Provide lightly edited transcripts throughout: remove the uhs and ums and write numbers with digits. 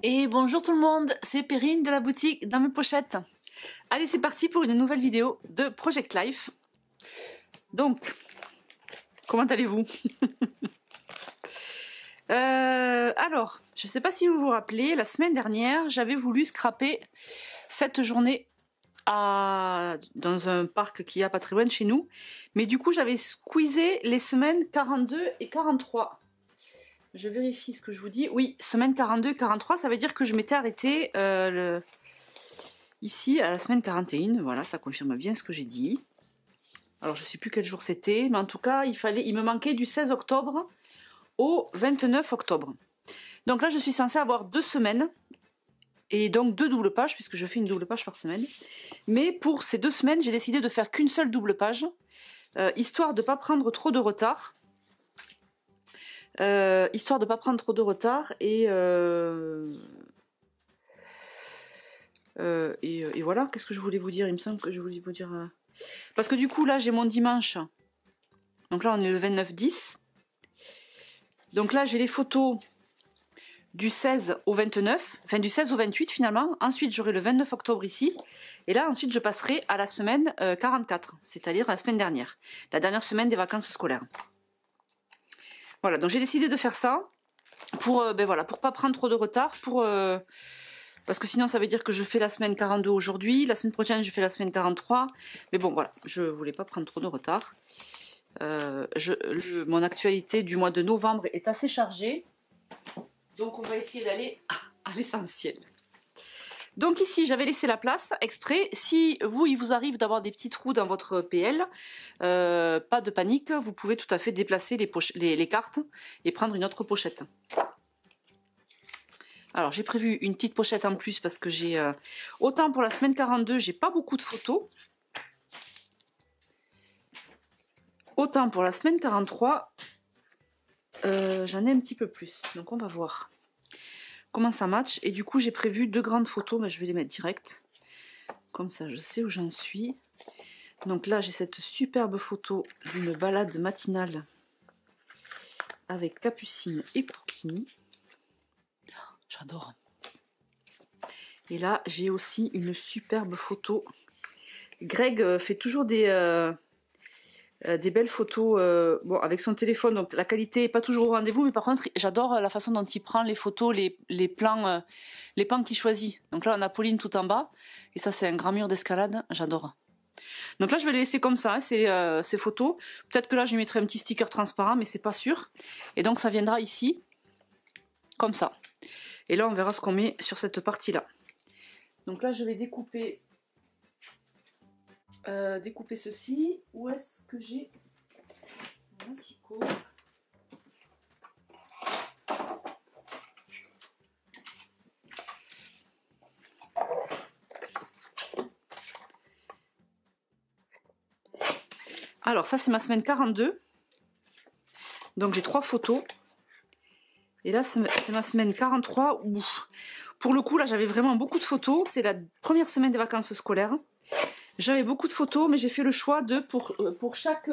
Et bonjour tout le monde, c'est Perrine de la boutique Dans mes pochettes. Allez, c'est parti pour une nouvelle vidéo de Project Life. Donc, comment allez-vous? Alors, je ne sais pas si vous vous rappelez, la semaine dernière, j'avais voulu scraper cette journée dans un parc qui y a pas très loin de chez nous. Mais du coup, j'avais squeezé les semaines 42 et 43. Je vérifie ce que je vous dis. Oui, semaine 42 et 43, ça veut dire que je m'étais arrêtée ici à la semaine 41. Voilà, ça confirme bien ce que j'ai dit. Alors, je ne sais plus quel jour c'était, mais en tout cas, il me manquait du 16 octobre au 29 octobre. Donc là, je suis censée avoir 2 semaines, et donc 2 doubles pages, puisque je fais une double page par semaine. Mais pour ces 2 semaines, j'ai décidé de faire qu'une seule double page, histoire de ne pas prendre trop de retard. Et voilà, qu'est-ce que je voulais vous dire? Il me semble que je voulais vous dire... Parce que du coup, là, j'ai mon dimanche. Donc là, on est le 29-10. Donc là, j'ai les photos du 16 au 29. Enfin, du 16 au 28, finalement. Ensuite, j'aurai le 29 octobre ici. Et là, ensuite, je passerai à la semaine 44. C'est-à-dire la semaine dernière. La dernière semaine des vacances scolaires. Voilà, donc j'ai décidé de faire ça. Pour pas prendre trop de retard. Parce que sinon, ça veut dire que je fais la semaine 42 aujourd'hui. La semaine prochaine, je fais la semaine 43. Mais bon, voilà, je voulais pas prendre trop de retard. Mon actualité du mois de novembre est assez chargée. Donc, on va essayer d'aller à l'essentiel. Donc ici, j'avais laissé la place exprès. Si il vous arrive d'avoir des petits trous dans votre PL, pas de panique. Vous pouvez tout à fait déplacer les cartes et prendre une autre pochette. Alors, j'ai prévu une petite pochette en plus parce que j'ai... autant pour la semaine 42, j'ai pas beaucoup de photos. Autant pour la semaine 43, j'en ai un petit peu plus. Donc, on va voir comment ça match. Et du coup, j'ai prévu 2 grandes photos. Mais je vais les mettre direct. Comme ça, je sais où j'en suis. Donc là, j'ai cette superbe photo d'une balade matinale avec Capucine et Cookie. J'adore. Et là, j'ai aussi une superbe photo. Greg fait toujours des belles photos bon, avec son téléphone. Donc la qualité n'est pas toujours au rendez-vous. Mais par contre, j'adore la façon dont il prend les photos, les plans qu'il choisit. Donc là, on a Pauline tout en bas. Et ça, c'est un grand mur d'escalade. J'adore. Donc là, je vais les laisser comme ça, hein, ces photos. Peut-être que là, je mettrai un petit sticker transparent, mais c'est pas sûr. Et donc, ça viendra ici, comme ça. Et là, on verra ce qu'on met sur cette partie-là. Donc là, je vais découper ceci. Où est-ce que j'ai mon massicot? Alors, ça, c'est ma semaine 42. Donc, j'ai 3 photos. Et là, c'est ma semaine 43 où, pour le coup, là, j'avais vraiment beaucoup de photos. C'est la première semaine des vacances scolaires. J'avais beaucoup de photos, mais j'ai fait le choix pour chaque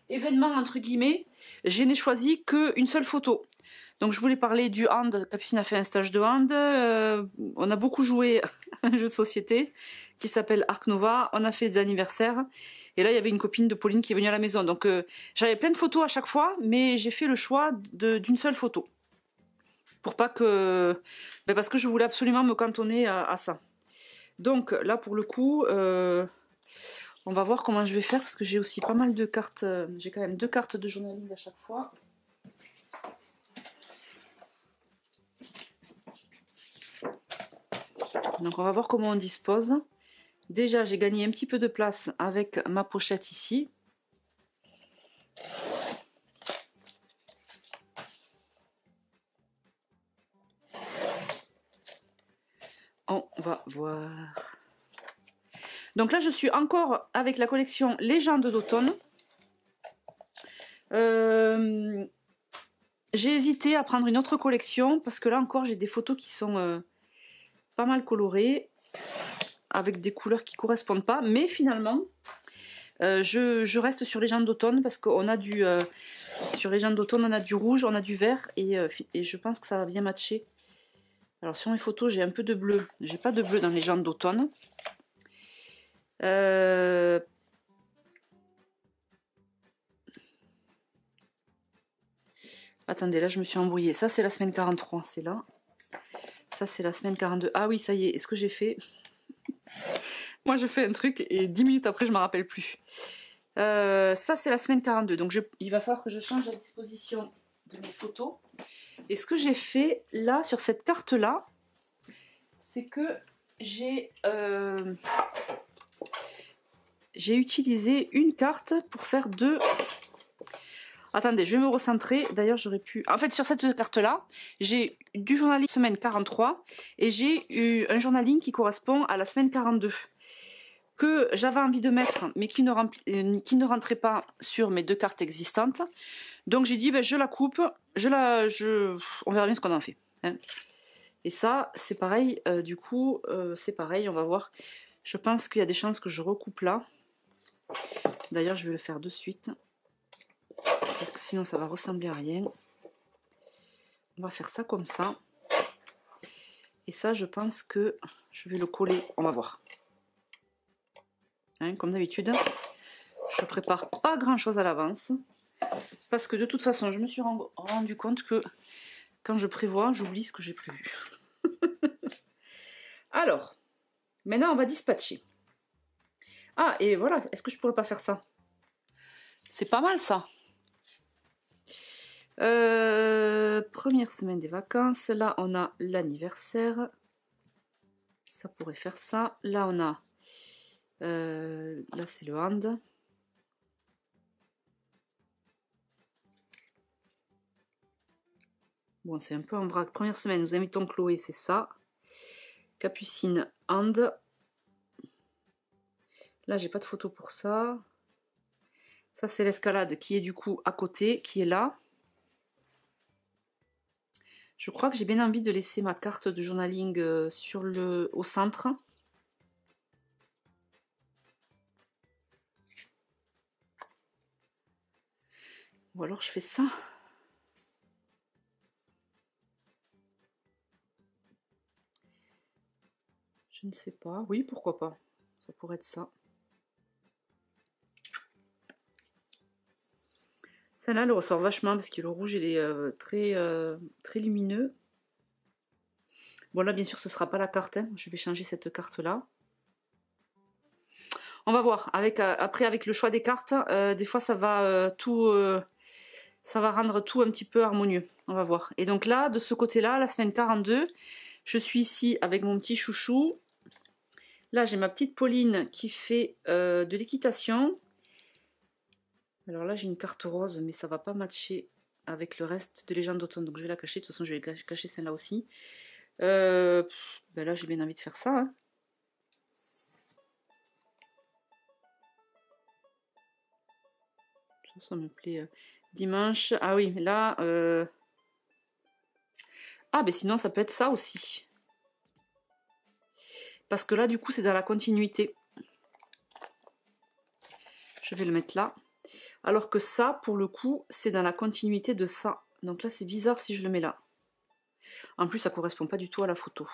événement, entre guillemets, je n'ai choisi qu'une seule photo. Donc, je voulais parler du hand. Capucine a fait un stage de hand. On a beaucoup joué à un jeu de société qui s'appelle Arc Nova. On a fait des anniversaires. Et là, il y avait une copine de Pauline qui est venue à la maison. Donc, j'avais plein de photos à chaque fois, mais j'ai fait le choix d'une seule photo. Pour pas que... parce que je voulais absolument me cantonner à ça. Donc là, pour le coup, on va voir comment je vais faire parce que j'ai aussi pas mal de cartes. J'ai quand même 2 cartes de journaling à chaque fois. Donc on va voir comment on dispose. Déjà, j'ai gagné un petit peu de place avec ma pochette ici. On va voir. Donc là, je suis encore avec la collection Légendes d'automne. J'ai hésité à prendre une autre collection parce que là encore, j'ai des photos qui sont pas mal colorées avec des couleurs qui ne correspondent pas. Mais finalement, je reste sur Légendes d'automne parce qu'on a sur Légendes d'automne, on a du rouge, on a du vert et je pense que ça va bien matcher Alors sur mes photos, j'ai un peu de bleu. J'ai pas de bleu dans les jantes d'automne. Attendez, là je me suis embrouillée. Ça c'est la semaine 43, c'est là. Ça c'est la semaine 42. Ah oui, ça y est, est-ce que j'ai fait? Moi je fais un truc et 10 minutes après je me rappelle plus. Ça c'est la semaine 42, donc il va falloir que je change la disposition de mes photos. Et ce que j'ai fait là sur cette carte là, c'est que j'ai utilisé une carte pour faire deux. Attendez, je vais me recentrer. D'ailleurs, j'aurais pu... En fait, sur cette carte-là, j'ai du journaling semaine 43 et j'ai eu un journaling qui correspond à la semaine 42 que j'avais envie de mettre, mais qui ne rentrait pas sur mes deux cartes existantes. Donc, j'ai dit, ben, je la coupe, on verra bien ce qu'on en fait. Hein. Et ça, c'est pareil. Du coup, c'est pareil, on va voir. Je pense qu'il y a des chances que je recoupe là. D'ailleurs, je vais le faire de suite. Parce que sinon ça va ressembler à rien. On va faire ça comme ça. Et ça, je pense que je vais le coller. On va voir. Hein, comme d'habitude, je prépare pas grand chose à l'avance. Parce que de toute façon, je me suis rendu compte que quand je prévois, j'oublie ce que j'ai prévu. Alors, maintenant on va dispatcher. Ah, et voilà, est-ce que je pourrais pas faire ça? C'est pas mal ça. Première semaine des vacances, là on a l'anniversaire, ça pourrait faire ça. Là on a, là c'est le hand. Bon, c'est un peu en vrac. Première semaine, nous invitons Chloé, c'est ça. Capucine, hand. Là j'ai pas de photo pour ça. Ça c'est l'escalade qui est du coup à côté, qui est là. Je crois que j'ai bien envie de laisser ma carte de journaling au centre. Ou alors je fais ça. Je ne sais pas. Oui, pourquoi pas. Ça pourrait être ça. Celle-là, elle ressort vachement parce que le rouge, il est très lumineux. Bon, là, bien sûr, ce ne sera pas la carte. Hein. Je vais changer cette carte-là. On va voir. Après, avec le choix des cartes, des fois, ça va ça va rendre tout un petit peu harmonieux. On va voir. Et donc là, de ce côté-là, la semaine 42, je suis ici avec mon petit chouchou. Là, j'ai ma petite Pauline qui fait de l'équitation. Alors là, j'ai une carte rose, mais ça va pas matcher avec le reste de Légende d'automne. Donc je vais la cacher. De toute façon, je vais cacher celle-là aussi. Ben là, j'ai bien envie de faire ça. Hein. Ça me plaît. Dimanche. Ah oui, là... Ah, ben sinon, ça peut être ça aussi. Parce que là, du coup, c'est dans la continuité. Je vais le mettre là. Alors que ça, pour le coup, c'est dans la continuité de ça. Donc là, c'est bizarre si je le mets là. En plus, ça ne correspond pas du tout à la photo.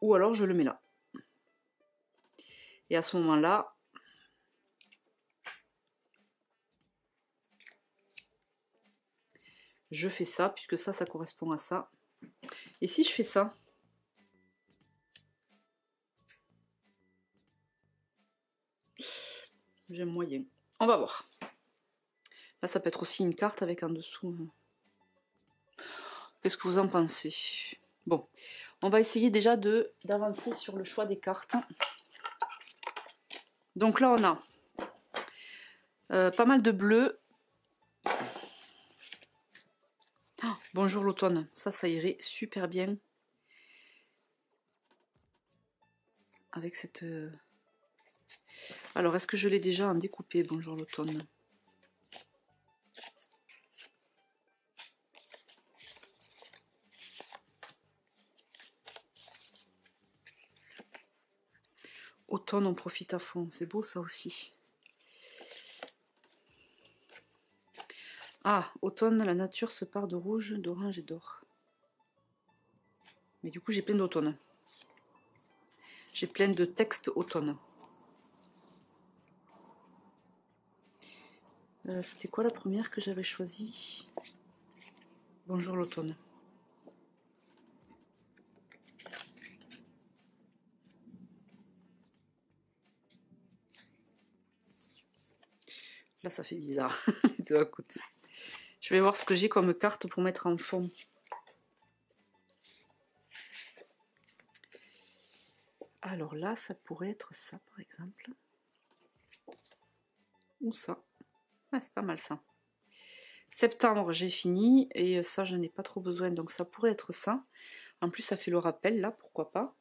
Ou alors, je le mets là. Et à ce moment-là... je fais ça, puisque ça correspond à ça. Et si je fais ça? J'aime moyen. On va voir. Là, ça peut être aussi une carte avec en dessous. Qu'est-ce que vous en pensez? Bon, on va essayer déjà d'avancer sur le choix des cartes. Donc là, on a pas mal de bleu. Oh, bonjour l'automne. Ça irait super bien. Avec cette... Alors, est-ce que je l'ai déjà en découpé? Bonjour l'automne. Automne, on profite à fond. C'est beau ça aussi. Ah, automne, la nature se part de rouge, d'orange et d'or. Mais du coup, j'ai plein d'automne. J'ai plein de textes automne. C'était quoi la première que j'avais choisie? Bonjour l'automne. Là, ça fait bizarre de à côté. Je vais voir ce que j'ai comme carte pour mettre en fond. Alors là, ça pourrait être ça, par exemple. Ou ça. Ah, c'est pas mal ça. Septembre, j'ai fini. Et ça, je n'ai pas trop besoin. Donc, ça pourrait être ça. En plus, ça fait le rappel, là. Pourquoi pas.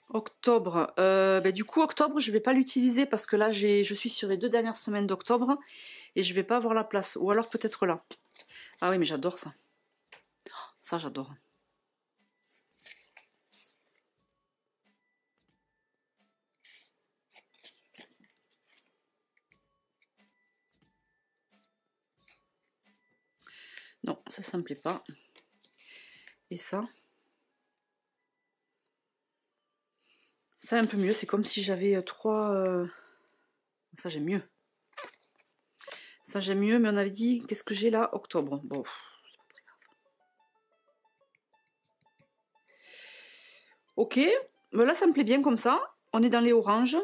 Octobre. Du coup, octobre, je ne vais pas l'utiliser parce que là, je suis sur les 2 dernières semaines d'octobre. Et je ne vais pas avoir la place. Ou alors peut-être là. Ah oui, mais j'adore ça. Ça, j'adore. Non, ça me plaît pas. Et ça. Ça, un peu mieux. C'est comme si j'avais 3... Ça, j'aime mieux. Ça, j'aime mieux. Mais on avait dit, qu'est-ce que j'ai là? Octobre. Bon, c'est pas très grave. Ok. Mais là, ça me plaît bien comme ça. On est dans les oranges.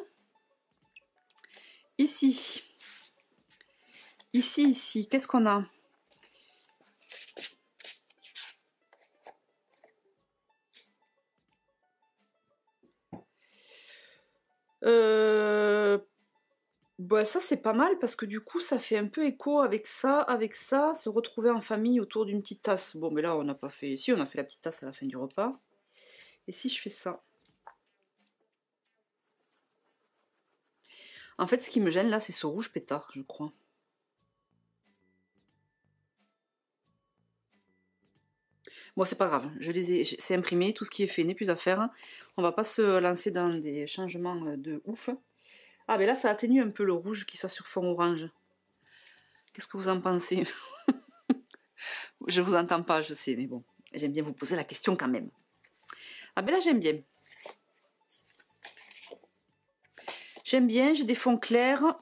Ici. Ici. Qu'est-ce qu'on a? Ça c'est pas mal parce que du coup ça fait un peu écho avec ça, se retrouver en famille autour d'une petite tasse. Bon mais là on n'a pas fait, si on a fait la petite tasse à la fin du repas. Et si je fais ça? En fait ce qui me gêne là c'est ce rouge pétard je crois. Bon c'est pas grave, c'est imprimé, tout ce qui est fait n'est plus à faire. On va pas se lancer dans des changements de ouf. Ah mais là ça atténue un peu le rouge qui soit sur fond orange. Qu'est-ce que vous en pensez? Je vous entends pas, je sais, mais bon, j'aime bien vous poser la question quand même. Ah ben là j'aime bien. J'aime bien, j'ai des fonds clairs.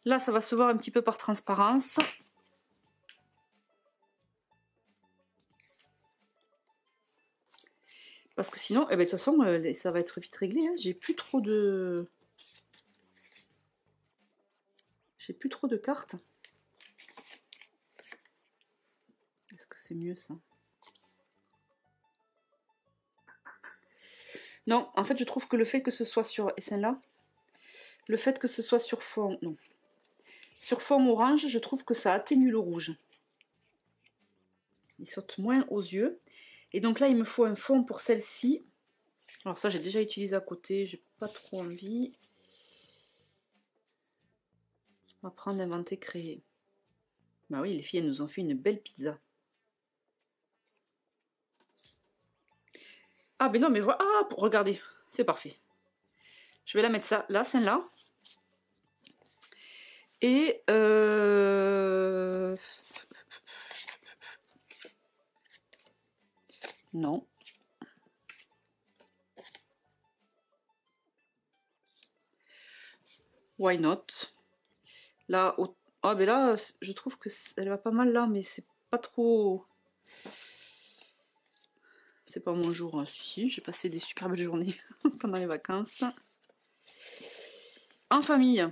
Là ça va se voir un petit peu par transparence. Parce que sinon, de toute façon, ça va être vite réglé. Hein. J'ai plus trop de cartes. Est-ce que c'est mieux ça? Non, en fait, je trouve que le fait que ce soit sur... Et celle-là, le fait que ce soit sur fond... Non. Sur fond orange, je trouve que ça atténue le rouge. Il saute moins aux yeux. Et donc là, il me faut un fond pour celle-ci. Alors ça, j'ai déjà utilisé à côté. J'ai pas trop envie. Apprendre, inventer, créer. Bah oui, les filles, elles nous ont fait une belle pizza. Ah ben non, mais voilà. Ah, regardez, c'est parfait. Je vais la mettre ça là, celle-là. Et non. Why not? Là, ah ben là, je trouve que elle va pas mal là, mais c'est pas trop. C'est pas mon jour. Si, j'ai passé des super belles journées pendant les vacances. En famille.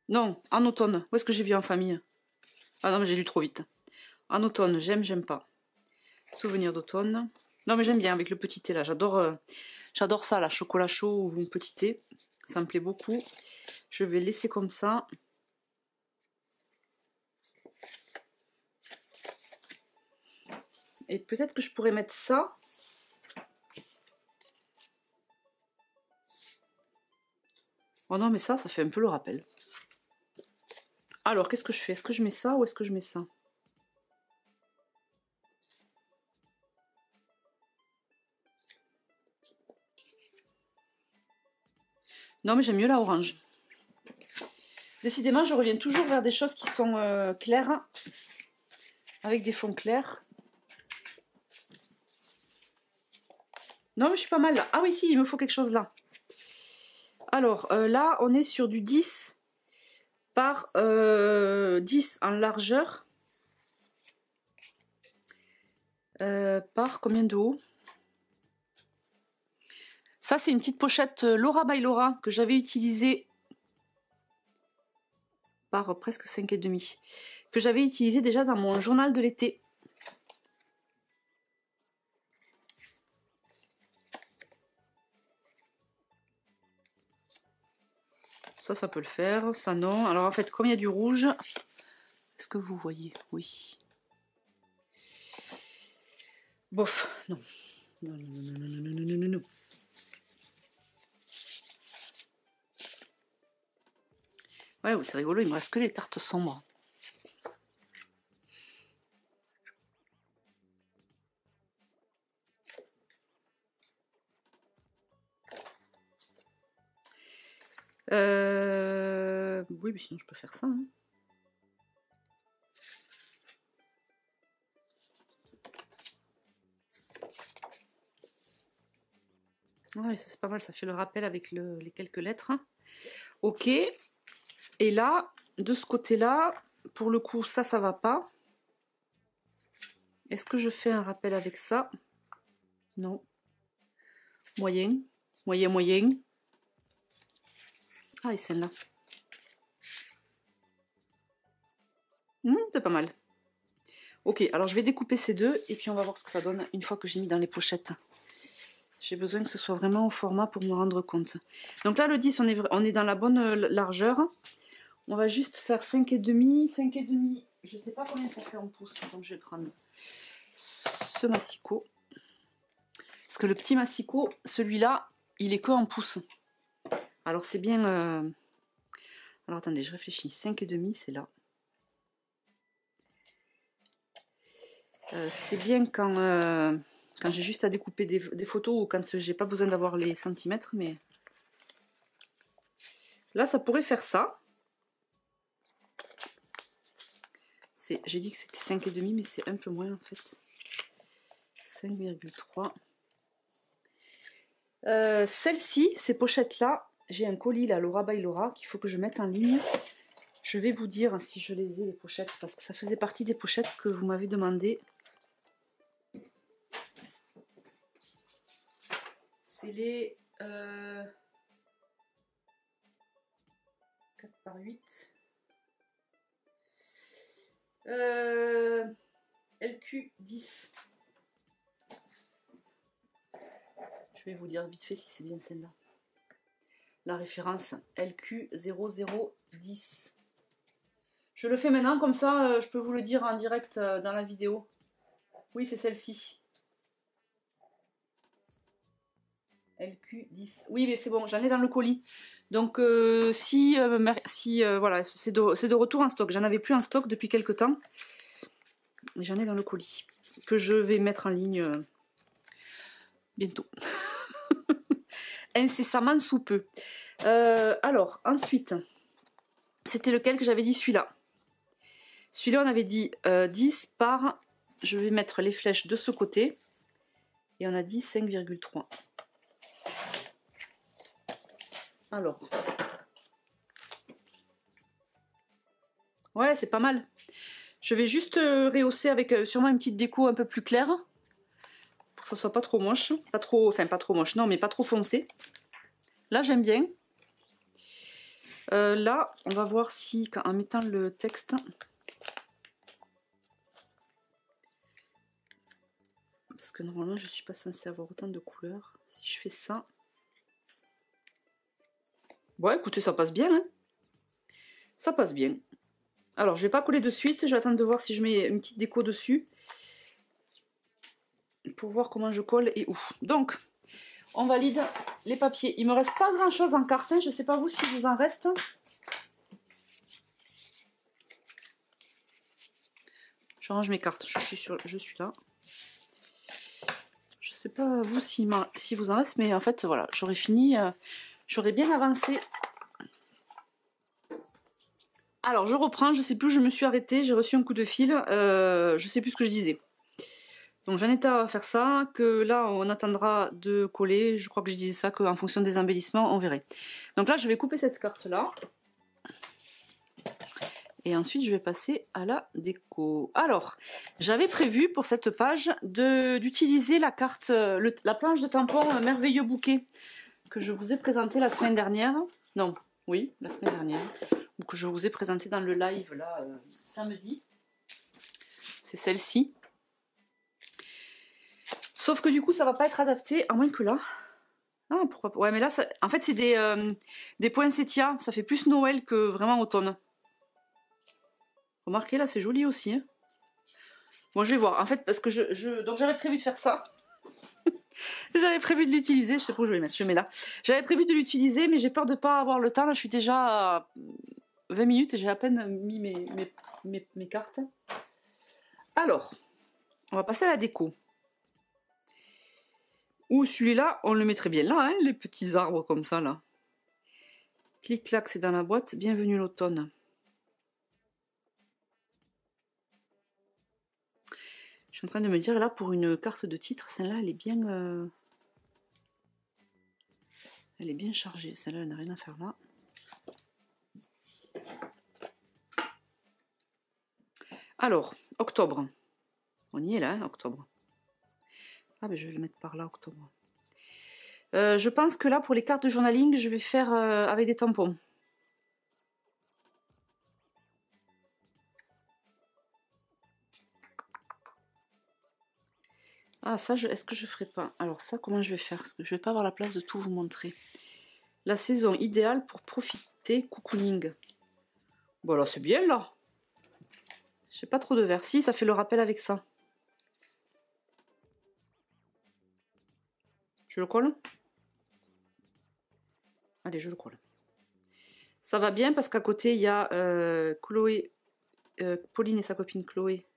Non, en automne. Où est-ce que j'ai vu en famille? Ah non, mais j'ai lu trop vite. En automne, j'aime pas. Souvenir d'automne. Non, mais j'aime bien avec le petit thé là. J'adore ça, là, chocolat chaud ou un petit thé. Ça me plaît beaucoup. Je vais laisser comme ça. Et peut-être que je pourrais mettre ça. Oh non, mais ça fait un peu le rappel. Alors, qu'est-ce que je fais? Est-ce que je mets ça ou est-ce que je mets ça? Non, mais j'aime mieux la orange. Décidément, je reviens toujours vers des choses qui sont claires. avec des fonds clairs. Non, mais je suis pas mal là. Ah oui, si, il me faut quelque chose là. Alors, là, on est sur du 10 par 10 en largeur. Par combien de haut? Ça, c'est une petite pochette Laura by Laura que j'avais utilisée par presque 5,5. Que j'avais utilisée déjà dans mon journal de l'été. Ça peut le faire. Ça, non. Alors, en fait, comme il y a du rouge, est-ce que vous voyez? Oui. Bof, non. Non, non, non, non, non, non, non, non, non. Ouais, c'est rigolo, il me reste que les cartes sombres. Oui, mais sinon je peux faire ça. Hein. Ouais, ça c'est pas mal, ça fait le rappel avec les quelques lettres. Ok. Et là, de ce côté-là, pour le coup, ça va pas. Est-ce que je fais un rappel avec ça? Non. Moyen. Moyen, moyen. Ah, et celle-là. C'est pas mal. Ok, alors je vais découper ces deux et puis on va voir ce que ça donne une fois que j'ai mis dans les pochettes. J'ai besoin que ce soit vraiment au format pour me rendre compte. Donc là, le 10, on est dans la bonne largeur. On va juste faire 5,5. 5,5, je ne sais pas combien ça fait en pouces. Donc je vais prendre ce massicot. Parce que le petit massicot, celui-là, il est que en pouces. Alors c'est bien... Alors attendez, je réfléchis. 5,5, c'est là. C'est bien quand j'ai juste à découper des photos ou quand j'ai pas besoin d'avoir les centimètres, mais là ça pourrait faire ça. J'ai dit que c'était 5,5 mais c'est un peu moins en fait. 5,3. Celle-ci, ces pochettes là, j'ai un colis là, Laura by Laura, qu'il faut que je mette en ligne. Je vais vous dire si je les ai les pochettes, parce que ça faisait partie des pochettes que vous m'avez demandé. C'est les 4 par 8. LQ10. Je vais vous dire vite fait si c'est bien celle-là. La référence LQ0010. Je le fais maintenant, comme ça je peux vous le dire en direct dans la vidéo. Oui, c'est celle-ci. LQ10. Oui, mais c'est bon, j'en ai dans le colis. Donc, voilà, c'est de retour en stock. J'en avais plus en stock depuis quelques temps. Mais j'en ai dans le colis. Que je vais mettre en ligne bientôt. Incessamment sous peu. Alors, ensuite, c'était lequel que j'avais dit? Celui-là. Celui-là, on avait dit 10 par... Je vais mettre les flèches de ce côté. Et on a dit 5,3. Alors. Ouais, c'est pas mal. Je vais juste rehausser avec sûrement une petite déco un peu plus claire. Pour que ça soit pas trop moche. Pas trop moche, non, mais pas trop foncé. Là, j'aime bien. Là, on va voir si, en mettant le texte... Parce que normalement, je suis pas censée avoir autant de couleurs. Si je fais ça... Ouais, écoutez, ça passe bien, hein. Ça passe bien. Alors, je vais pas coller de suite. Je vais attendre de voir si je mets une petite déco dessus. Pour voir comment je colle et où. Donc, on valide les papiers. Il me reste pas grand chose en carton. Je sais pas vous si vous en reste. Je range mes cartes. Je suis là. Je sais pas vous si vous en reste, mais en fait, voilà, j'aurais fini. J'aurais bien avancé. Alors, je reprends, je sais plus où je me suis arrêtée, j'ai reçu un coup de fil, je sais plus ce que je disais. Donc j'en étais à faire ça, que là on attendra de coller, je crois que je disais ça, qu'en fonction des embellissements, on verrait. Donc là je vais couper cette carte-là. Et ensuite je vais passer à la déco. Alors, j'avais prévu pour cette page d'utiliser la carte, la planche de tampon Merveilleux Bouquet, que je vous ai présentée la semaine dernière. Non, oui, la semaine dernière. Ou que je vous ai présentée dans le live là, samedi. C'est celle-ci. Sauf que du coup, ça va pas être adapté, à moins que là. Ah, pourquoi pas. Ouais, mais là, ça... en fait, c'est des poinsettias. Ça fait plus Noël que vraiment automne. Remarquez, là, c'est joli aussi. Hein. Bon, je vais voir. En fait, parce que donc j'avais prévu de faire ça. J'avais prévu de l'utiliser. Je sais pas où je vais le mettre. Je le mets là. J'avais prévu de l'utiliser, mais j'ai peur de pas avoir le temps. Là, je suis déjà à 20 minutes et j'ai à peine mis mes cartes. Alors, on va passer à la déco. Ou celui-là, on le mettrait bien là, hein, les petits arbres comme ça, là. Clic-clac, c'est dans la boîte. Bienvenue l'automne. Je suis en train de me dire, là, pour une carte de titre, celle-là, elle est bien... Elle est bien chargée. Celle-là, elle n'a rien à faire là. Alors, octobre. On y est là, hein, octobre. Ah, ben je vais le mettre par là, octobre. Je pense que là, pour les cartes de journaling, je vais faire avec des tampons. Ah, ça, est-ce que je ferai pas? Alors ça, comment je vais faire? Parce que je vais pas avoir la place de tout vous montrer. La saison idéale pour profiter cocooning. Bon, alors c'est bien, là. J'ai pas trop de vert. Si, ça fait le rappel avec ça. Je le colle? Allez, je le colle. Ça va bien parce qu'à côté, il y a Chloé, Pauline et sa copine Chloé,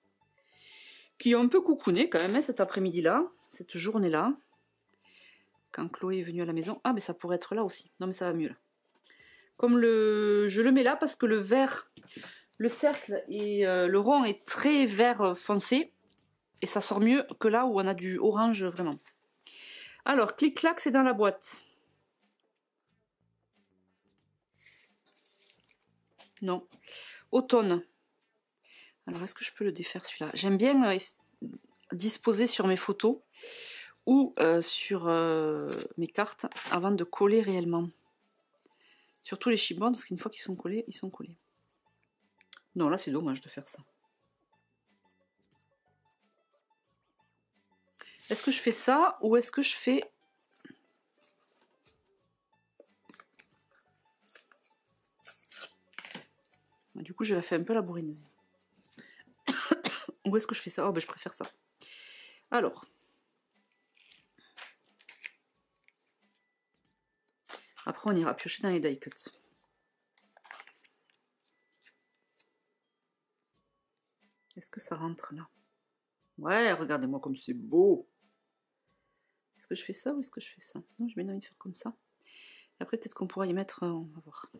qui ont un peu coucouné quand même hein, cet après-midi-là, cette journée-là. Quand Chloé est venue à la maison. Ah, mais ça pourrait être là aussi. Non, mais ça va mieux là. Comme je le mets là parce que le vert, le cercle et le rond est très vert foncé. Et ça sort mieux que là où on a du orange vraiment. Alors, clic-clac, c'est dans la boîte. Non. Automne. Alors, est-ce que je peux le défaire celui-là? J'aime bien disposer sur mes photos ou sur mes cartes avant de coller réellement. Surtout les chipboards, parce qu'une fois qu'ils sont collés, ils sont collés. Non, là, c'est dommage de faire ça. Est-ce que je fais ça ou est-ce que je fais... Du coup, je la fais un peu la bourrine. Ou est-ce que je fais ça? Oh, ben je préfère ça. Alors. Après, on ira piocher dans les die cuts. Est-ce que ça rentre là? Ouais, regardez-moi comme c'est beau. Est-ce que je fais ça ou est-ce que je fais ça? Non, je vais envie de faire comme ça. Et après, peut-être qu'on pourra y mettre... on va voir.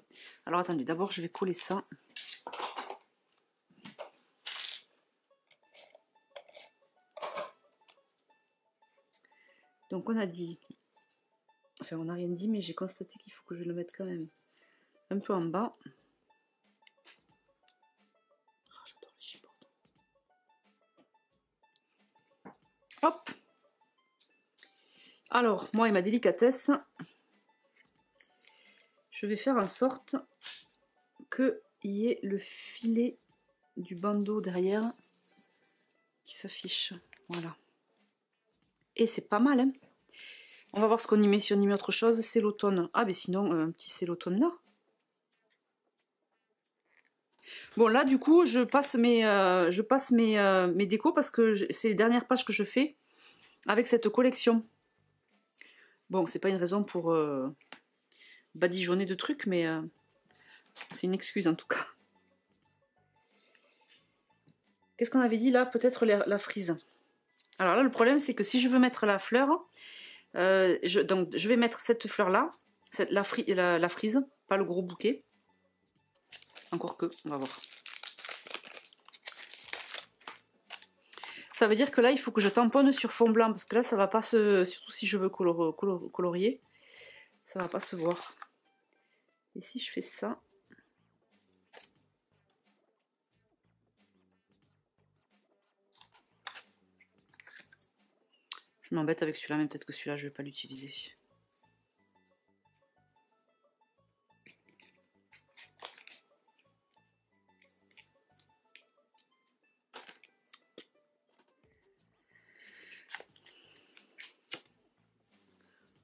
Alors, attendez. D'abord, je vais coller ça. Donc, on a dit... Enfin, on n'a rien dit, mais j'ai constaté qu'il faut que je le mette quand même un peu en bas. Oh, j'adore les chipboards. Hop! Alors, moi et ma délicatesse, je vais faire en sorte qu'il y ait le filet du bandeau derrière qui s'affiche. Voilà. Et c'est pas mal, hein. On va voir ce qu'on y met. Si on y met autre chose, c'est l'automne. Ah, mais sinon, un petit c'est l'automne là. Bon, là, du coup, je passe mes décos parce que c'est les dernières pages que je fais avec cette collection. Bon, c'est pas une raison pour badigeonner de trucs, mais c'est une excuse en tout cas. Qu'est-ce qu'on avait dit là? Peut-être la frise. Alors là, le problème, c'est que si je veux mettre la fleur, donc je vais mettre cette fleur-là, la frise, pas le gros bouquet. Encore que, on va voir. Ça veut dire que là, il faut que je tamponne sur fond blanc, parce que là, ça va pas se... Surtout si je veux colorier, ça va pas se voir. Et si je fais ça... Je m'embête avec celui-là, mais peut-être que celui-là, je vais pas l'utiliser.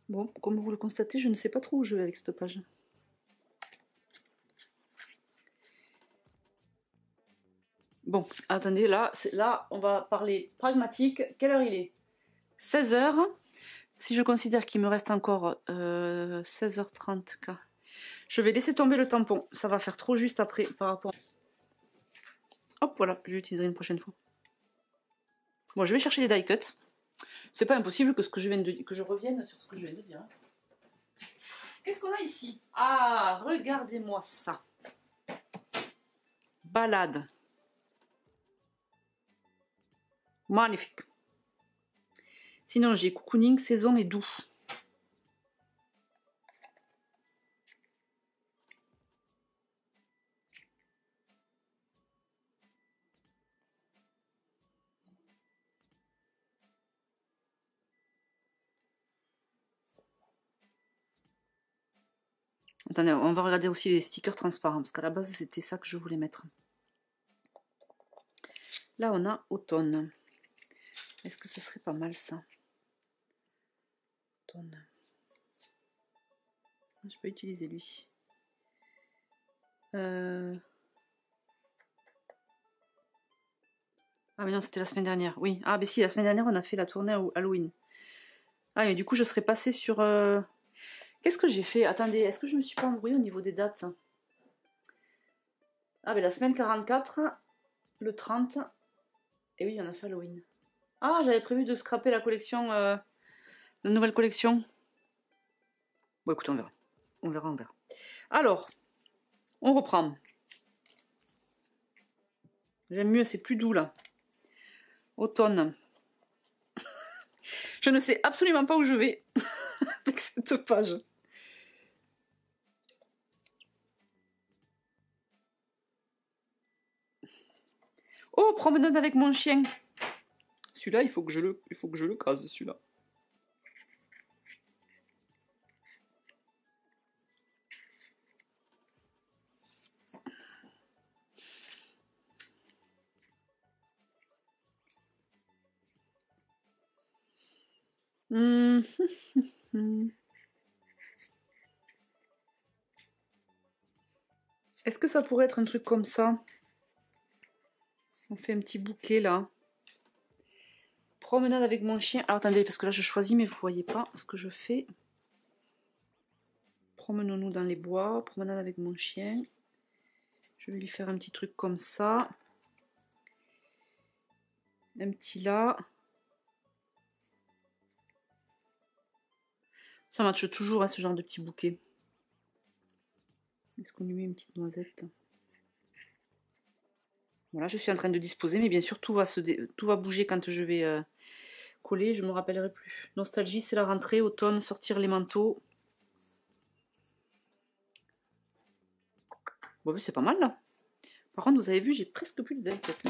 Bon, comme vous le constatez, je ne sais pas trop où je vais avec cette page. Bon, attendez, là, on va parler pragmatique. Quelle heure il est? 16 h. Si je considère qu'il me reste encore 16h30, je vais laisser tomber le tampon. Ça va faire trop juste après par rapport... Hop, voilà, je l'utiliserai une prochaine fois. Bon, je vais chercher les die cuts. C'est pas impossible que je revienne sur ce que je viens de dire. Qu'est-ce qu'on a ici? Ah, regardez-moi ça. Balade. Magnifique. Sinon, j'ai cocooning, saison et doux. Attendez, on va regarder aussi les stickers transparents, parce qu'à la base, c'était ça que je voulais mettre. Là, on a automne. Est-ce que ce serait pas mal, ça? Automne. Je peux utiliser lui. Ah mais non, c'était la semaine dernière. Oui. Ah mais si, la semaine dernière, on a fait la tournée Halloween. Ah mais du coup, je serais passée sur... Qu'est-ce que j'ai fait? Attendez, est-ce que je me suis pas embrouillée au niveau des dates? Ah mais la semaine 44, le 30... Et oui, on a fait Halloween. Ah, j'avais prévu de scraper la collection... la nouvelle collection. Bon, écoute, on verra. On verra, on verra. Alors, on reprend. J'aime mieux, c'est plus doux là. Automne. Je ne sais absolument pas où je vais avec cette page. Oh, promenade avec mon chien. Celui-là, il faut que je le case, celui-là. Est-ce que ça pourrait être un truc comme ça? On fait un petit bouquet là. Promenade avec mon chien. Alors attendez, parce que là je choisis, mais vous voyez pas ce que je fais. Promenons-nous dans les bois. Promenade avec mon chien. Je vais lui faire un petit truc comme ça. Un petit là. Ça matche toujours à ce genre de petit bouquet. Est-ce qu'on lui met une petite noisette? Voilà, je suis en train de disposer, mais bien sûr, tout va bouger quand je vais coller, je ne me rappellerai plus. Nostalgie, c'est la rentrée, automne, sortir les manteaux. Bon, c'est pas mal, là. Par contre, vous avez vu, j'ai presque plus de die-cut.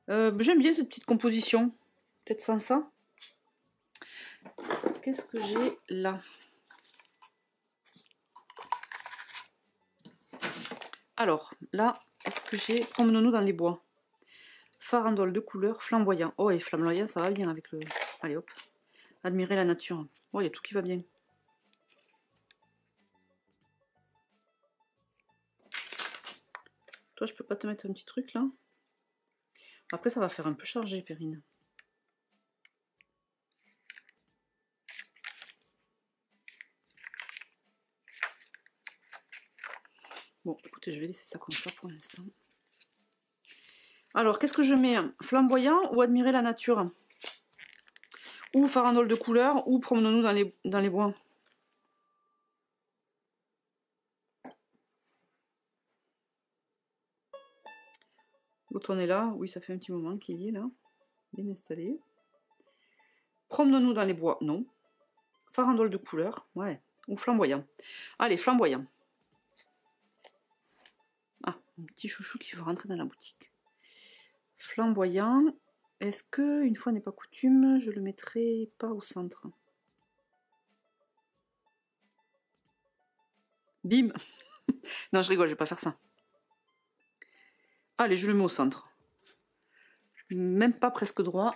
J'aime bien cette petite composition. Peut-être sans ça. Qu'est-ce que j'ai là? Alors, là, est-ce que j'ai... Promenons-nous dans les bois. Farandole de couleurs, flamboyant. Oh, et flamboyant, ça va bien avec le... Allez, hop. Admirer la nature. Oh, il y a tout qui va bien. Toi, je peux pas te mettre un petit truc, là? Après, ça va faire un peu chargé, Perrine. Bon, écoutez, je vais laisser ça comme ça pour l'instant. Alors, qu'est-ce que je mets? Flamboyant ou admirer la nature? Ou farandole de couleurs, ou promenons-nous dans les bois? L'automne est là. Oui, ça fait un petit moment qu'il y est là. Bien installé. Promenons-nous dans les bois. Non. Farandole de couleur. Ouais. Ou flamboyant. Allez, flamboyant. Ah, un petit chouchou qui veut rentrer dans la boutique. Flamboyant. Est-ce que, une fois n'est pas coutume, je le mettrai pas au centre? Bim. Non, je rigole, je vais pas faire ça. Allez, je le mets au centre. Même pas presque droit.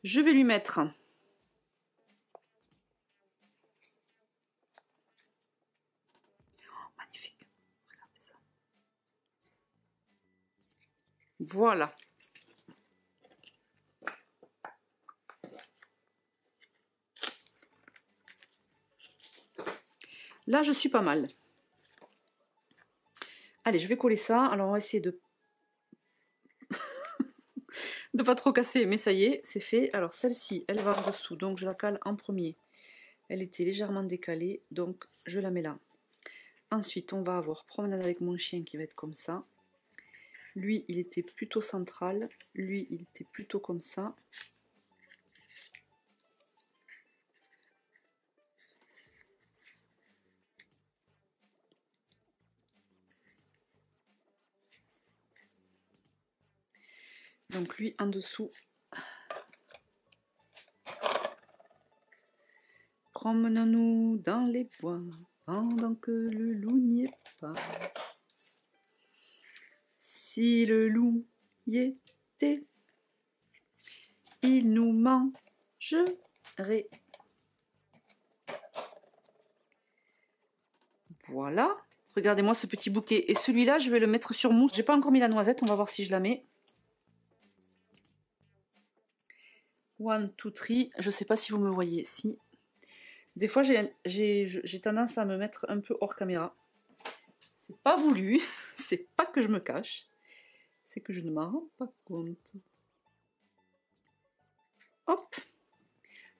Je vais lui mettre... Oh, magnifique. Regardez ça. Voilà. Là, je suis pas mal. Allez, je vais coller ça. Alors, on va essayer de de pas trop casser, mais ça y est, c'est fait. Alors, celle-ci, elle va en dessous, donc je la cale en premier. Elle était légèrement décalée, donc je la mets là. Ensuite, on va avoir promenade avec mon chien qui va être comme ça. Lui, il était plutôt central. Lui, il était plutôt comme ça. Donc lui en dessous. Promenons-nous dans les bois pendant que le loup n'y est pas. Si le loup y était, il nous mangerait. Voilà. Regardez-moi ce petit bouquet. Et celui-là, je vais le mettre sur mousse. J'ai pas encore mis la noisette. On va voir si je la mets. One, two, three. Je sais pas si vous me voyez. Si. Des fois, j'ai tendance à me mettre un peu hors caméra. C'est pas voulu. C'est pas que je me cache. C'est que je ne m'en rends pas compte. Hop.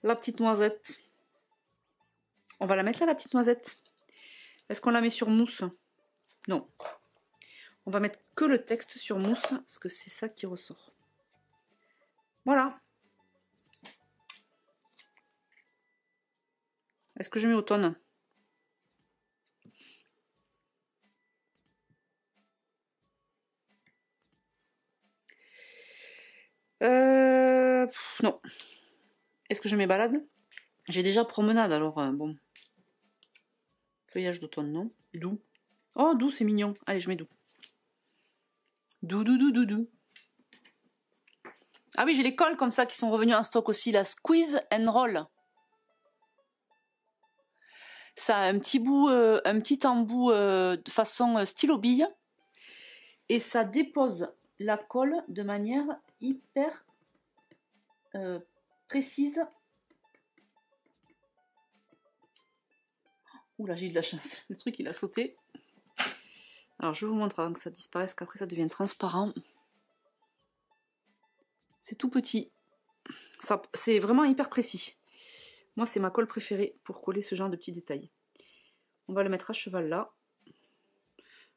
La petite noisette. On va la mettre là, la petite noisette. Est-ce qu'on la met sur mousse? Non. On va mettre que le texte sur mousse, parce que c'est ça qui ressort. Voilà. Est-ce que je mets automne? Non. Est-ce que je mets balade? J'ai déjà promenade, alors bon. Feuillage d'automne, non? Doux. Oh, doux, c'est mignon. Allez, je mets doux. Doux, doux, doux, doux, doux. Ah oui, j'ai les cols comme ça qui sont revenus en stock aussi, la Squeeze and Roll. Ça a un petit bout, un petit embout de façon stylo bille. Et ça dépose la colle de manière hyper précise. Oula, j'ai eu de la chance. Le truc, il a sauté. Alors, je vous montre avant que ça disparaisse, qu'après ça devienne transparent. C'est tout petit. C'est vraiment hyper précis. Moi, c'est ma colle préférée pour coller ce genre de petits détails. On va le mettre à cheval là.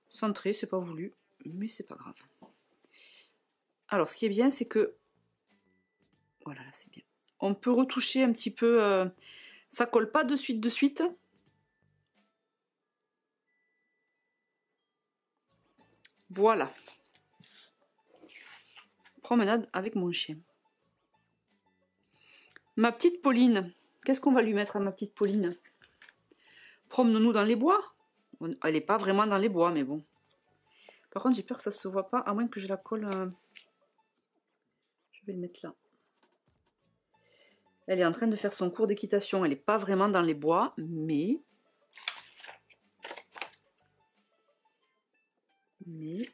Centré, c'est pas voulu, mais c'est pas grave. Alors, ce qui est bien, c'est que... Voilà, là, c'est bien. On peut retoucher un petit peu... Ça colle pas de suite, de suite. Voilà. Promenade avec mon chien. Ma petite Pauline. Qu'est-ce qu'on va lui mettre à ma petite Pauline? Promenons-nous dans les bois. Elle n'est pas vraiment dans les bois, mais bon. Par contre, j'ai peur que ça ne se voit pas, à moins que je la colle... Je vais le mettre là. Elle est en train de faire son cours d'équitation. Elle n'est pas vraiment dans les bois, mais... Mais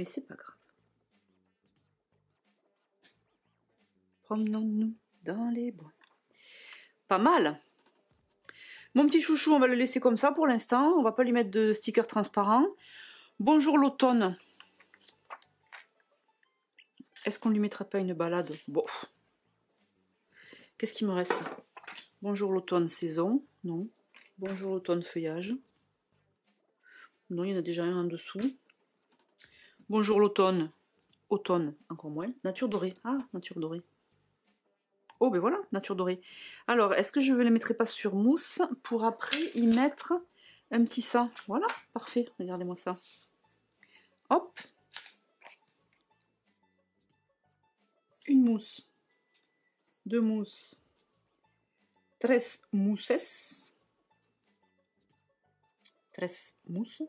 c'est pas grave. Promenons-nous dans les bois. Pas mal. Mon petit chouchou, on va le laisser comme ça pour l'instant. On va pas lui mettre de stickers transparents. Bonjour l'automne. Est-ce qu'on lui mettra pas une balade? Bon. Qu'est-ce qu'il me reste? Bonjour l'automne saison. Non. Bonjour l'automne feuillage. Non, il y en a déjà un en dessous. Bonjour l'automne. Automne, encore moins. Nature dorée. Ah, nature dorée. Oh, ben voilà, nature dorée. Alors, est-ce que je ne les mettrai pas sur mousse pour après y mettre un petit ça? Voilà, parfait. Regardez-moi ça. Hop. Une mousse. Deux mousses. Tres mousses. Tres mousses.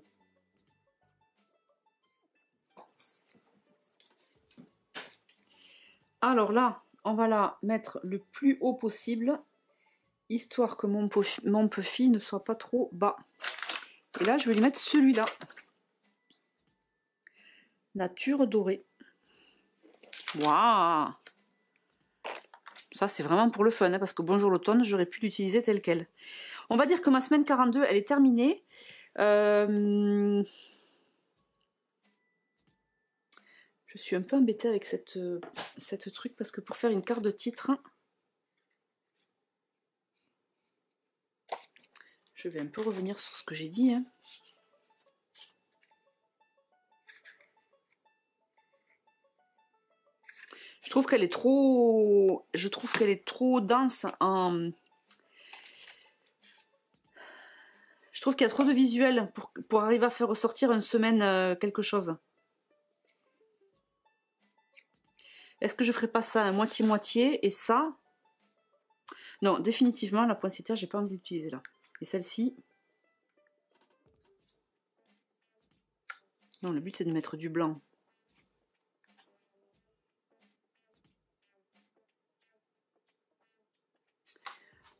Alors là, on va la mettre le plus haut possible, histoire que mon puffy ne soit pas trop bas. Et là, je vais lui mettre celui-là. Nature dorée. Waouh! Ça, c'est vraiment pour le fun, hein, parce que bonjour l'automne, j'aurais pu l'utiliser tel quel. On va dire que ma semaine 42, elle est terminée. Je suis un peu embêtée avec cette truc, parce que pour faire une carte de titre, je vais un peu revenir sur ce que j'ai dit. Hein. Je trouve qu'elle est trop... Je trouve qu'elle est trop dense en... Je trouve qu'il y a trop de visuels pour arriver à faire ressortir une semaine quelque chose. Est-ce que je ferai pas ça moitié-moitié et ça? Non, définitivement, la poinsettière, j'ai pas envie d'utiliser là. Et celle-ci... Non, le but c'est de mettre du blanc.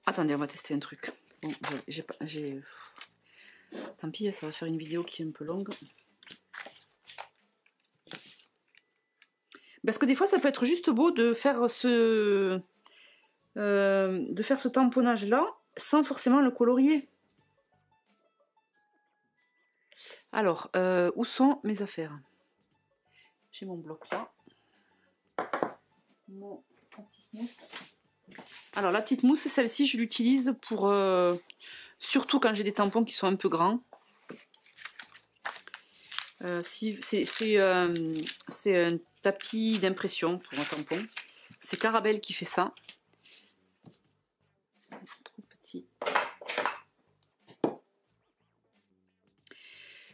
Attendez, on va tester un truc. Bon, tant pis, ça va faire une vidéo qui est un peu longue. Parce que des fois, ça peut être juste beau de faire ce tamponnage-là sans forcément le colorier. Alors, où sont mes affaires? J'ai mon bloc là. Ma petite mousse. Alors, la petite mousse, celle-ci, je l'utilise pour... surtout quand j'ai des tampons qui sont un peu grands. C'est un tapis d'impression pour un tampon. C'est Carabelle qui fait ça. Trop petit.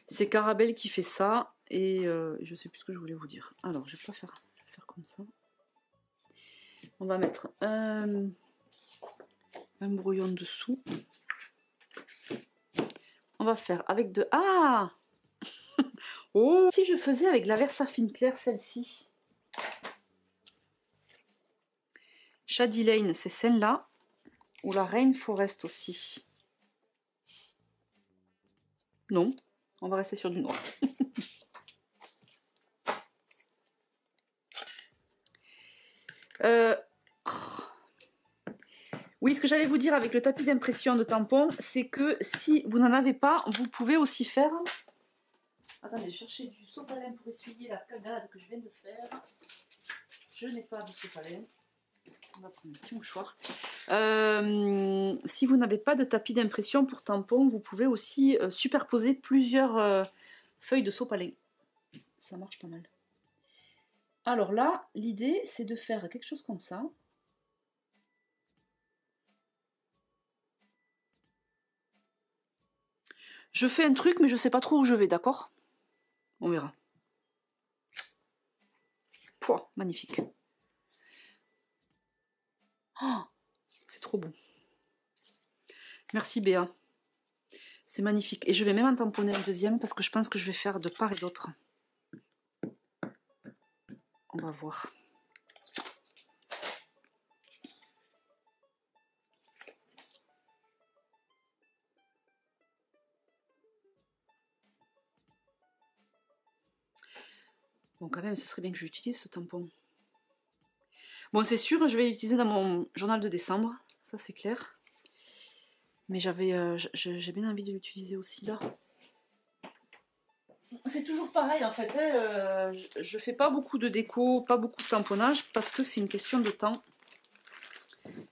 C'est Carabelle qui fait ça. Et je sais plus ce que je voulais vous dire. Alors, je vais pas faire, comme ça. On va mettre un brouillon dessous. On va faire avec de... Ah! Oh! Si je faisais avec la Versafine claire, celle-ci. Shady Lane, c'est celle-là. Ou la Rainforest aussi. Non, on va rester sur du noir. Oui, ce que j'allais vous dire avec le tapis d'impression de tampon, c'est que si vous n'en avez pas, vous pouvez aussi faire... Attendez, chercher du sopalin pour essuyer la cagade que je viens de faire. Je n'ai pas de sopalin. On va prendre un petit mouchoir. Si vous n'avez pas de tapis d'impression pour tampon, vous pouvez aussi superposer plusieurs feuilles de sopalin. Ça marche pas mal. Alors là, l'idée, c'est de faire quelque chose comme ça. Je fais un truc, mais je ne sais pas trop où je vais, d'accord? On verra. Pouah, magnifique. Oh, c'est trop beau. Merci Béa. C'est magnifique. Et je vais même en tamponner un deuxième parce que je pense que je vais faire de part et d'autre. On va voir. Bon, quand même, ce serait bien que j'utilise ce tampon. Bon, c'est sûr, je vais l'utiliser dans mon journal de décembre. Ça, c'est clair. Mais j'ai bien envie de l'utiliser aussi là. C'est toujours pareil, en fait. Hein, je fais pas beaucoup de déco, pas beaucoup de tamponnage, parce que c'est une question de temps.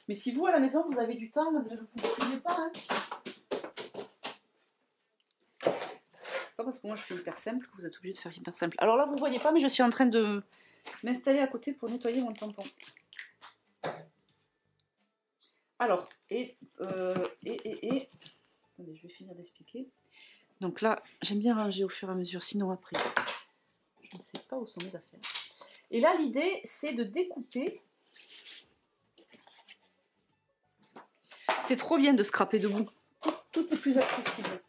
Mais si vous, à la maison, vous avez du temps, ne vous privez pas. Hein. pas parce que moi je fais hyper simple que vous êtes obligé de faire hyper simple. Alors là, vous ne voyez pas, mais je suis en train de m'installer à côté pour nettoyer mon tampon. Alors, attendez, je vais finir d'expliquer. Donc là, j'aime bien ranger au fur et à mesure, sinon après, je ne sais pas où sont mes affaires. Et là, l'idée, c'est de découper. C'est trop bien de scraper debout. Tout est plus accessible.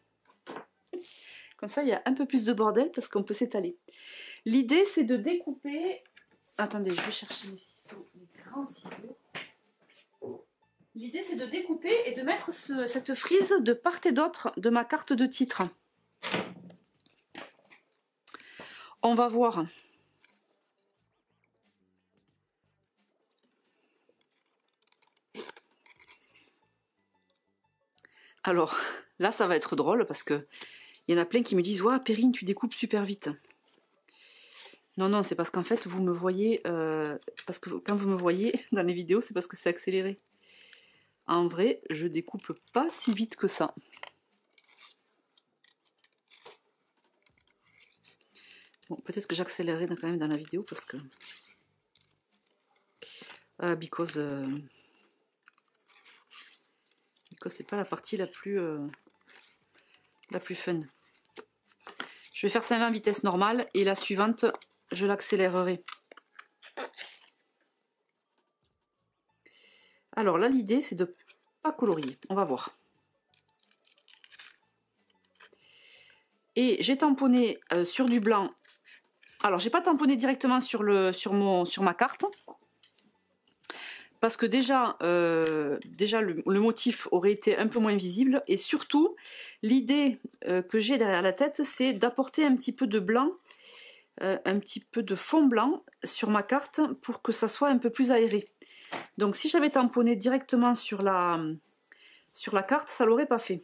Comme ça, il y a un peu plus de bordel parce qu'on peut s'étaler. L'idée, c'est de découper... Attendez, je vais chercher mes ciseaux, mes grands ciseaux. L'idée, c'est de découper et de mettre cette frise de part et d'autre de ma carte de titre. On va voir. Alors, là, ça va être drôle parce que il y en a plein qui me disent « Ouah, Perrine, tu découpes super vite ». Non, non, c'est parce qu'en fait, vous me voyez... parce que quand vous me voyez dans les vidéos, c'est parce que c'est accéléré. En vrai, je découpe pas si vite que ça. Bon, peut-être que j'accélérerai quand même dans la vidéo parce que... because c'est pas la partie la plus fun. Je vais faire celle-là en vitesse normale et la suivante, je l'accélérerai. Alors là, l'idée, c'est de pas colorier. On va voir. Et j'ai tamponné sur du blanc. Alors, j'ai pas tamponné directement sur ma carte. Parce que déjà le motif aurait été un peu moins visible. Et surtout, l'idée que j'ai derrière la tête, c'est d'apporter un petit peu de blanc, un petit peu de fond blanc sur ma carte pour que ça soit un peu plus aéré. Donc si j'avais tamponné directement sur la carte, ça l'aurait pas fait.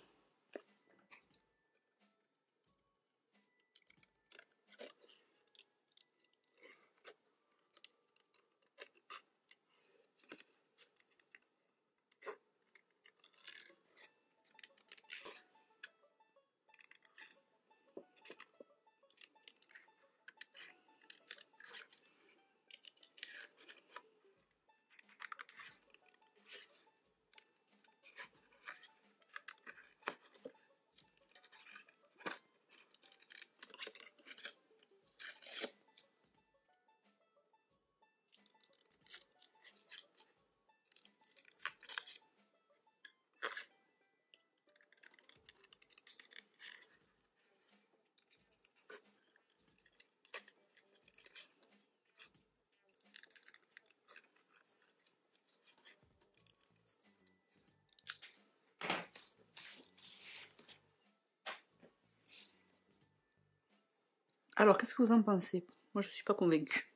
Alors, qu'est-ce que vous en pensez? Moi, je ne suis pas convaincue.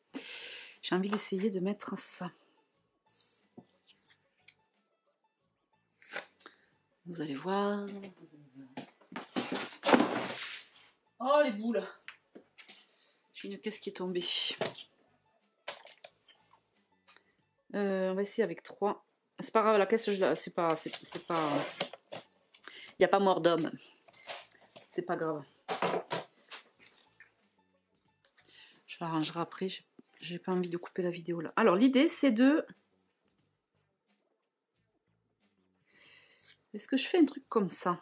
J'ai envie d'essayer de mettre ça. Vous allez voir. Oh, les boules! J'ai une caisse qui est tombée. On va essayer avec 3. C'est pas grave, la caisse, c'est pas... Il n'y a pas mort d'homme. C'est pas grave. Je l'arrangerai après. J'ai pas envie de couper la vidéo là. Alors, l'idée, c'est de... Est-ce que je fais un truc comme ça?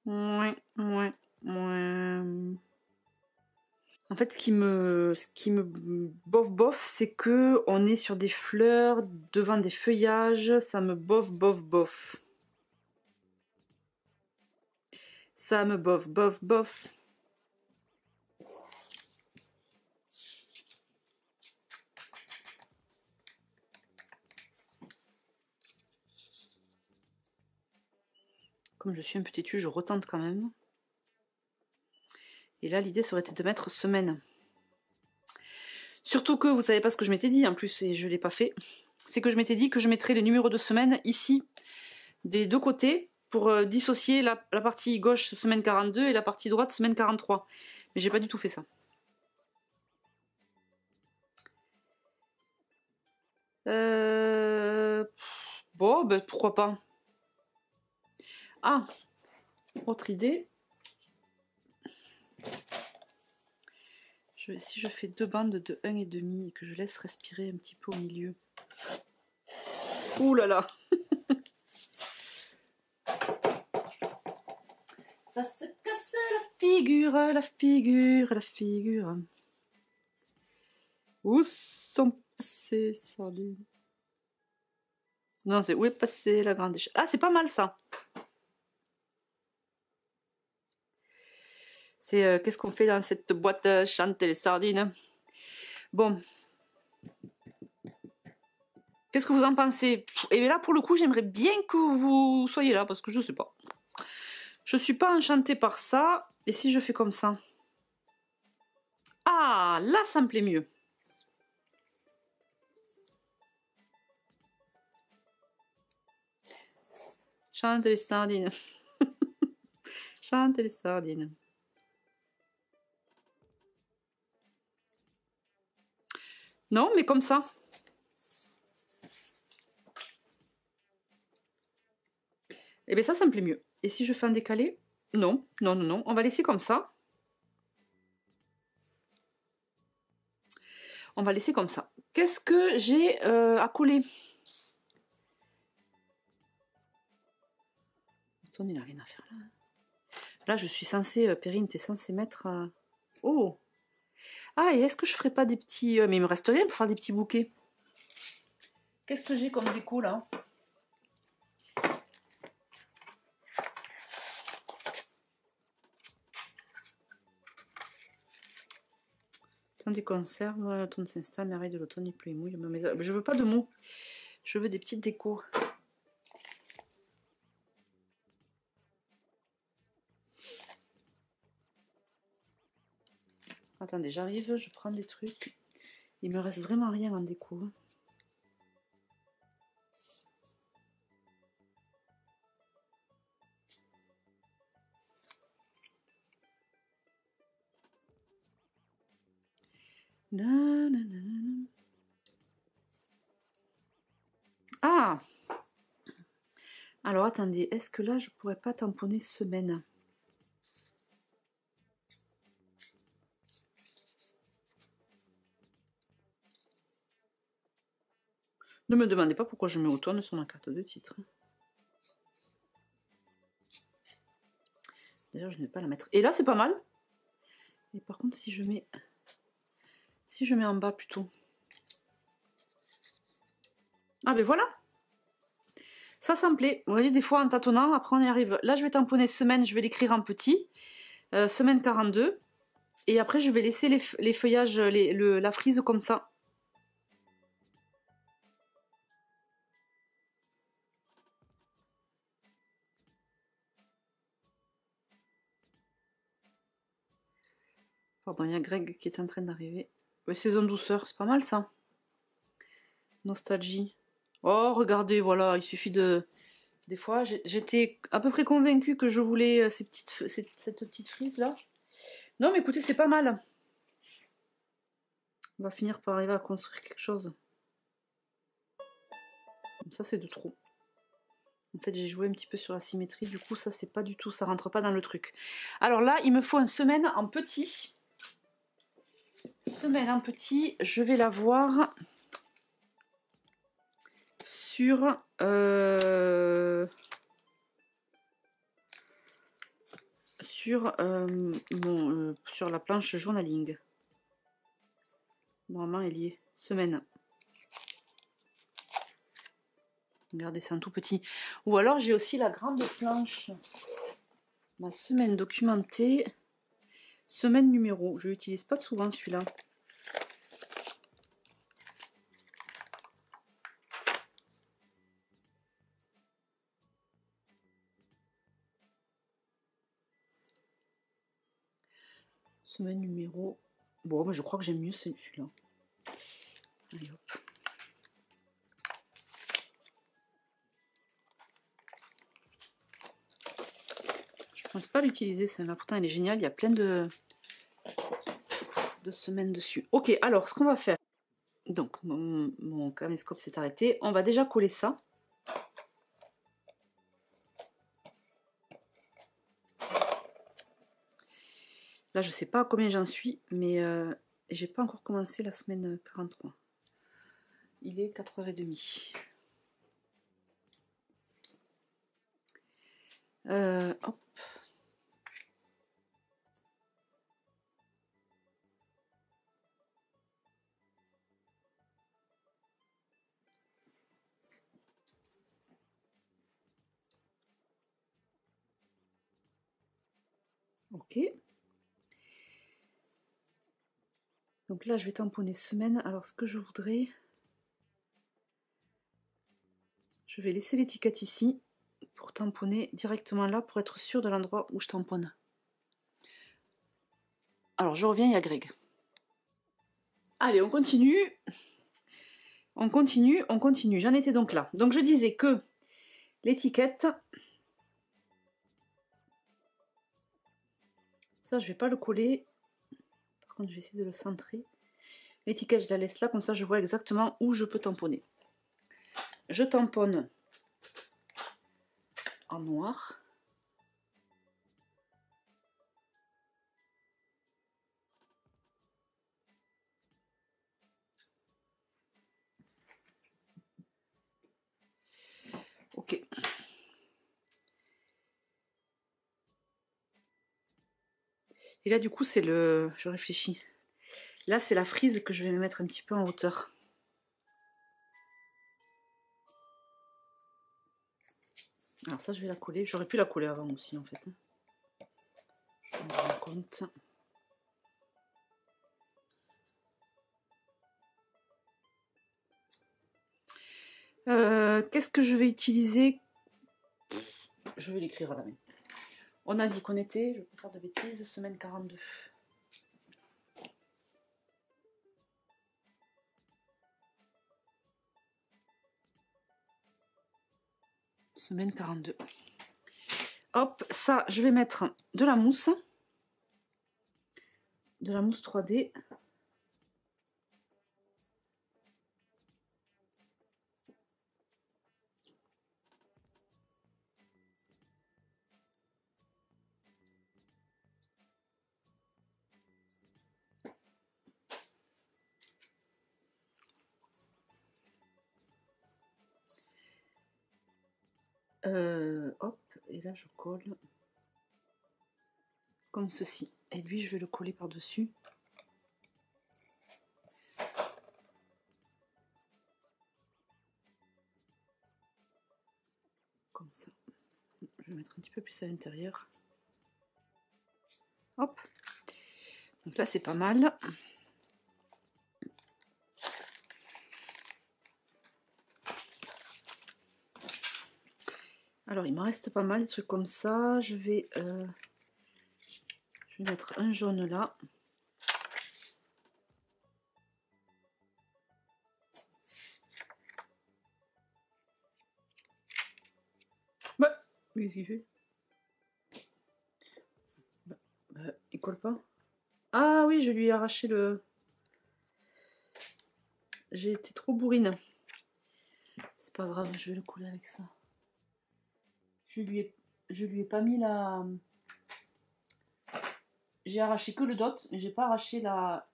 Ouais. En fait, ce qui me bof, c'est que on est sur des fleurs, devant des feuillages, ça me bof. Ça me bof. Comme je suis un peu têtue, je retente quand même. Et là, l'idée serait de mettre semaine. Surtout que vous savez pas ce que je m'étais dit, en plus, et je l'ai pas fait. C'est que je m'étais dit que je mettrais les numéros de semaine ici, des deux côtés, pour dissocier la partie gauche semaine 42 et la partie droite semaine 43. Mais j'ai pas du tout fait ça. Bon, ben pourquoi pas. Ah, Autre idée. Si je fais deux bandes de 1,5 et que je laisse respirer un petit peu au milieu. Ouh là là. Ça se casse la figure, la figure, la figure. Où sont passées ces sardines? Non, c'est où est passée la grande échelle. Ah, c'est pas mal ça. C'est qu'est-ce qu'on fait dans cette boîte chanter les sardines. Bon. Qu'est-ce que vous en pensez? Et bien là, pour le coup, j'aimerais bien que vous soyez là, parce que je sais pas. Je suis pas enchantée par ça. Et si je fais comme ça? Ah, là, ça me plaît mieux. Chante les sardines. Chante les sardines. Non, mais comme ça. Et bien ça me plaît mieux. Et si je fais un décalé? Non, non, non, non. On va laisser comme ça. On va laisser comme ça. Qu'est-ce que j'ai à coller? Il n'a rien à faire là. Là, je suis censée, Perrine, t'es censée mettre... Oh! Ah, et est-ce que je ferais pas des petits... mais il me reste rien pour faire des petits bouquets. Qu'est-ce que j'ai comme déco, là? Temps des conserves, l'automne s'installe, merveille de l'automne, il pleut et mouille. Je veux pas de mots. Je veux des petites décos. Attendez, j'arrive, je prends des trucs. Il me reste vraiment rien en déco. Ah! Alors attendez, est-ce que là je pourrais pas tamponner semaine? Ne me demandez pas pourquoi je mets automne sur ma carte de titre. D'ailleurs, je ne vais pas la mettre. Et là, c'est pas mal. Et par contre, si je mets en bas plutôt. Ah ben voilà. Ça me plaît. Vous voyez, des fois en tâtonnant, après on y arrive. Là, je vais tamponner semaine, je vais l'écrire en petit. Semaine 42. Et après, je vais laisser les feuillages, la frise comme ça. Pardon, il y a Greg qui est en train d'arriver. Saison douceur, c'est pas mal ça. Nostalgie. Oh, regardez, voilà, il suffit de... Des fois, j'étais à peu près convaincue que je voulais cette petite frise là. Non, mais écoutez, c'est pas mal. On va finir par arriver à construire quelque chose. Ça, c'est de trop. En fait, j'ai joué un petit peu sur la symétrie. Du coup, ça, c'est pas du tout... Ça rentre pas dans le truc. Alors là, il me faut une semaine en petit. Semaine en petit. Je vais la voir sur... sur la planche journaling. Normalement, elle y est. Semaine. Regardez, c'est un tout petit. Ou alors, j'ai aussi la grande planche. Ma semaine documentée. Semaine numéro. Je l'utilise pas souvent celui-là. Semaine numéro... Bon, bah, je crois que j'aime mieux celui-là. Allez, hop. Je pense pas l'utiliser celle-là. Pourtant, elle est géniale. Il y a plein de semaines dessus. Ok, alors, ce qu'on va faire... Donc, mon caméscope s'est arrêté. On va déjà coller ça. Là, je sais pas combien j'en suis, mais j'ai pas encore commencé la semaine 43. Il est 4h30. Hop. Ok. Donc là, je vais tamponner semaine. Alors, ce que je voudrais... Je vais laisser l'étiquette ici pour tamponner directement là pour être sûr de l'endroit où je tamponne. Alors, je reviens, il y a Greg. Allez, on continue. On continue, on continue. J'en étais donc là. Donc, je disais que l'étiquette... Ça, je vais pas le coller. Par contre, je vais essayer de le centrer. L'étiquette, je la laisse là, comme ça, je vois exactement où je peux tamponner. Je tamponne en noir. Ok. Et là, du coup, c'est le... Je réfléchis. Là, c'est la frise que je vais mettre un petit peu en hauteur. Alors ça, je vais la coller. J'aurais pu la coller avant aussi, en fait. Je me rends compte. Qu'est-ce que je vais utiliser? Je vais l'écrire à la main. On a dit qu'on était, je ne vais pas faire de bêtises, semaine 42. Semaine 42. Hop, ça, je vais mettre de la mousse. De la mousse 3D. Hop, et là je colle comme ceci. Et lui, je vais le coller par-dessus. Comme ça. Je vais mettre un petit peu plus à l'intérieur. Hop. Donc là, c'est pas mal. Alors, il me reste pas mal de trucs comme ça. Je vais mettre un jaune là. Bah, qu'est-ce qu'il fait? Il colle pas. Ah oui, je lui ai arraché le... J'ai été trop bourrine. C'est pas grave, je vais le coller avec ça. Je lui ai pas mis la... J'ai arraché que le dot, mais j'ai pas arraché la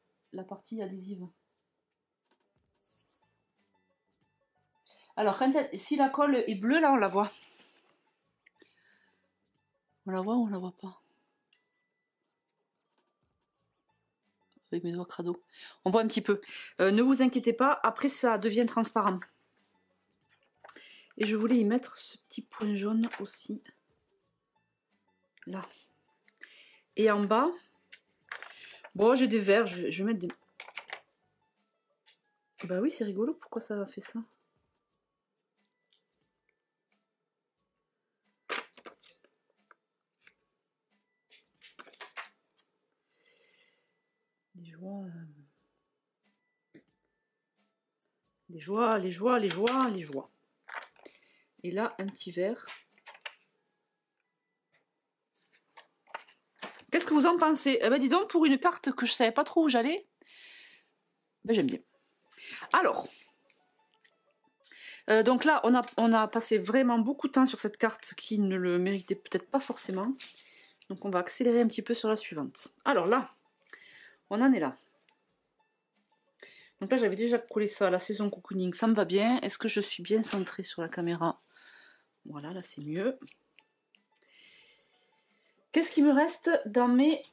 partie adhésive. Alors, si la colle est bleue, là, on la voit. On la voit ou on la voit pas? Avec mes doigts crado. On voit un petit peu. Ne vous inquiétez pas, après ça devient transparent. Et je voulais y mettre ce petit point jaune aussi. Là. Et en bas, bon, j'ai des verres, je vais mettre des... Bah oui, c'est rigolo, pourquoi ça a fait ça? Les joies... Les joies, les joies, les joies, les joies. Et là, un petit verre. Qu'est-ce que vous en pensez? Eh ben dis donc, pour une carte que je savais pas trop où j'allais, ben j'aime bien. Alors, donc là, on a passé vraiment beaucoup de temps sur cette carte qui ne le méritait peut-être pas forcément. Donc on va accélérer un petit peu sur la suivante. Alors là, on en est là. Donc là, j'avais déjà collé ça, la saison cocooning, ça me va bien. Est-ce que je suis bien centrée sur la caméra? Voilà, là c'est mieux. Qu'est-ce qui me reste dans mes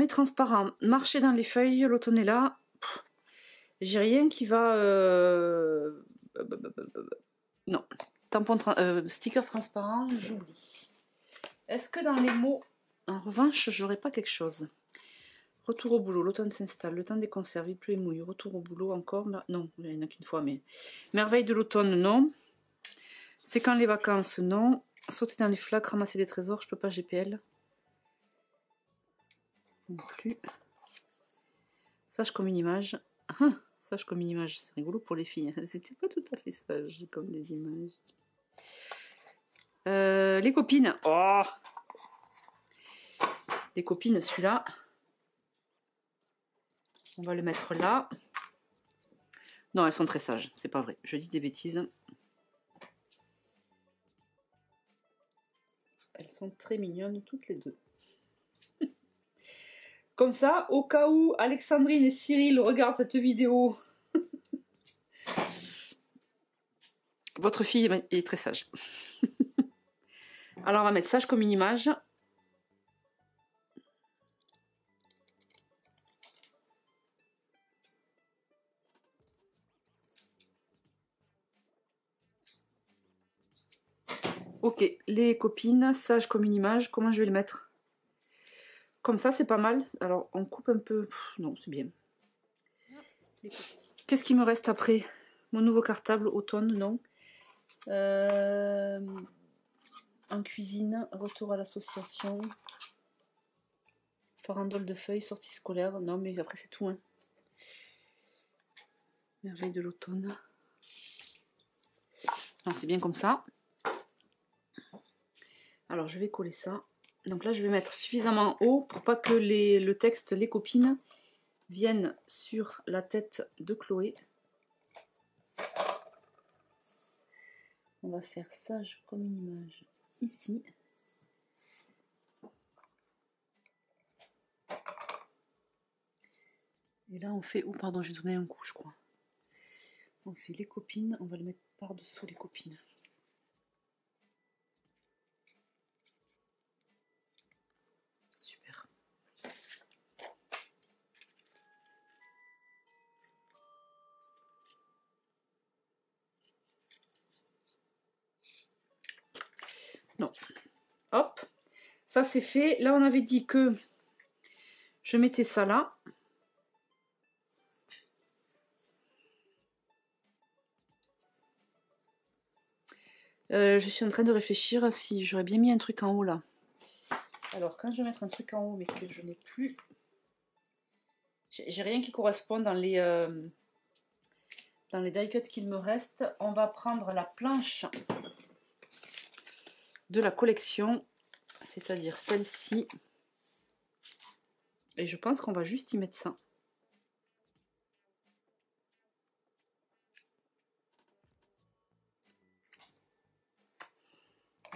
transparents? Marcher dans les feuilles, l'automne est là. J'ai rien qui va... Non, sticker transparent, j'oublie. Est-ce que dans les mots, en revanche, j'aurais pas quelque chose? Retour au boulot, l'automne s'installe, le temps des conserves, il pleut et mouille. Retour au boulot encore, non, il n'y en a qu'une fois, mais... Merveille de l'automne, non. C'est quand les vacances, non. Sauter dans les flaques, ramasser des trésors, je peux pas GPL. Non plus. Sage comme une image. Ah, sage comme une image, c'est rigolo pour les filles. C'était pas tout à fait sage comme des images. Les copines. Oh, les copines, celui-là. On va le mettre là. Non, elles sont très sages, c'est pas vrai. Je dis des bêtises. Elles sont très mignonnes toutes les deux. Comme ça, au cas où Alexandrine et Cyril regardent cette vidéo, votre fille est très sage. Alors on va mettre sage comme une image. Ok, les copines, sage comme une image. Comment je vais les mettre? Comme ça, c'est pas mal. Alors on coupe un peu. Non, c'est bien. Qu'est-ce qui me reste après? Mon nouveau cartable, automne, non. En cuisine, retour à l'association. Farandole de feuilles, sortie scolaire. Non, mais après c'est tout. Hein. Merveille de l'automne. Non, c'est bien comme ça. Alors je vais coller ça. Donc là je vais mettre suffisamment haut pour pas que le texte les copines viennent sur la tête de Chloé. On va faire sage comme une image ici. Et là on fait... Oh pardon, j'ai donné un coup je crois. On fait les copines, on va le mettre par-dessous les copines. Super. Non. Hop. Ça c'est fait. Là on avait dit que je mettais ça là. Je suis en train de réfléchir si j'aurais bien mis un truc en haut là. Alors quand je vais mettre un truc en haut mais que je n'ai plus... J'ai rien qui correspond dans les die cuts qu'il me reste. On va prendre la planche de la collection, c'est-à-dire celle-ci. Et je pense qu'on va juste y mettre ça.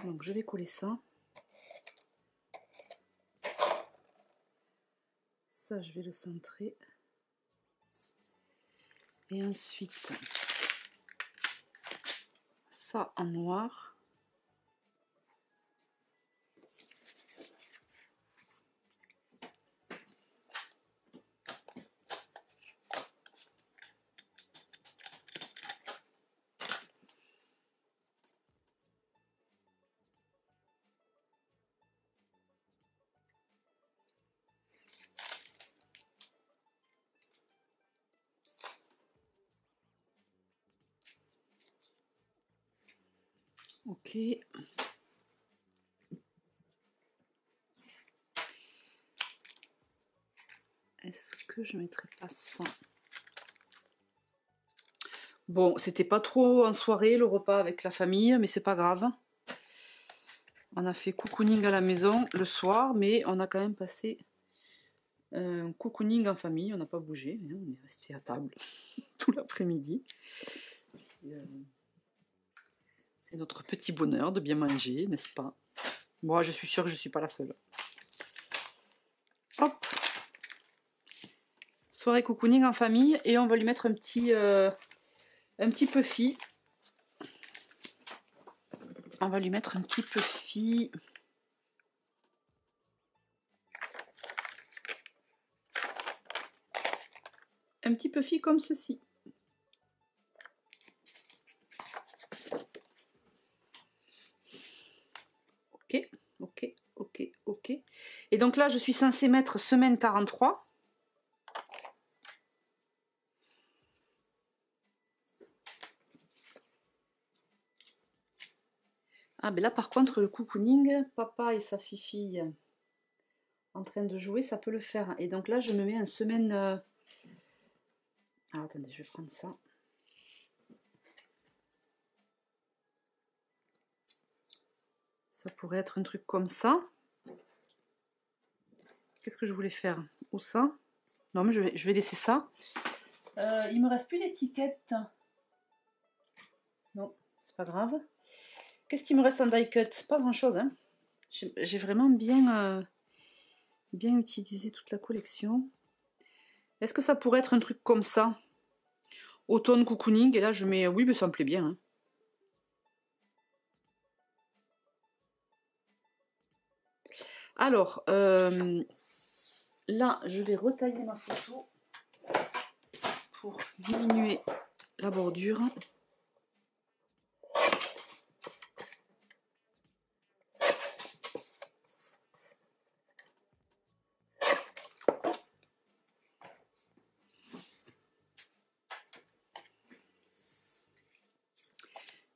Donc je vais coller ça. Ça, je vais le centrer. Et ensuite, ça en noir. Ok. Est-ce que je mettrai pas ça? Bon, c'était pas trop en soirée le repas avec la famille, mais c'est pas grave. On a fait cocooning à la maison le soir, mais on a quand même passé un cocooning en famille. On n'a pas bougé, hein, on est resté à table tout l'après-midi. C'est notre petit bonheur de bien manger, n'est-ce pas? Bon, je suis sûre que je ne suis pas la seule. Hop. Soirée cocooning en famille. Et on va lui mettre un petit puffy. On va lui mettre un petit puffy. Un petit puffy comme ceci. Ok, ok, ok, ok. Et donc là, je suis censée mettre semaine 43. Ah, ben là, par contre, le cocooning, papa et sa fille en train de jouer, ça peut le faire. Et donc là, je me mets en semaine... Ah, attendez, je vais prendre ça. Ça pourrait être un truc comme ça. Qu'est-ce que je voulais faire? Ou ça? Non, mais je vais laisser ça. Il me reste plus d'étiquette. Non, c'est pas grave. Qu'est-ce qui me reste en die cut? Pas grand-chose, hein. J'ai vraiment bien utilisé toute la collection. Est-ce que ça pourrait être un truc comme ça? Automne cocooning. Et là, je mets... Oui, mais ça me plaît bien, hein. Alors, là, je vais retailler ma photo pour diminuer la bordure.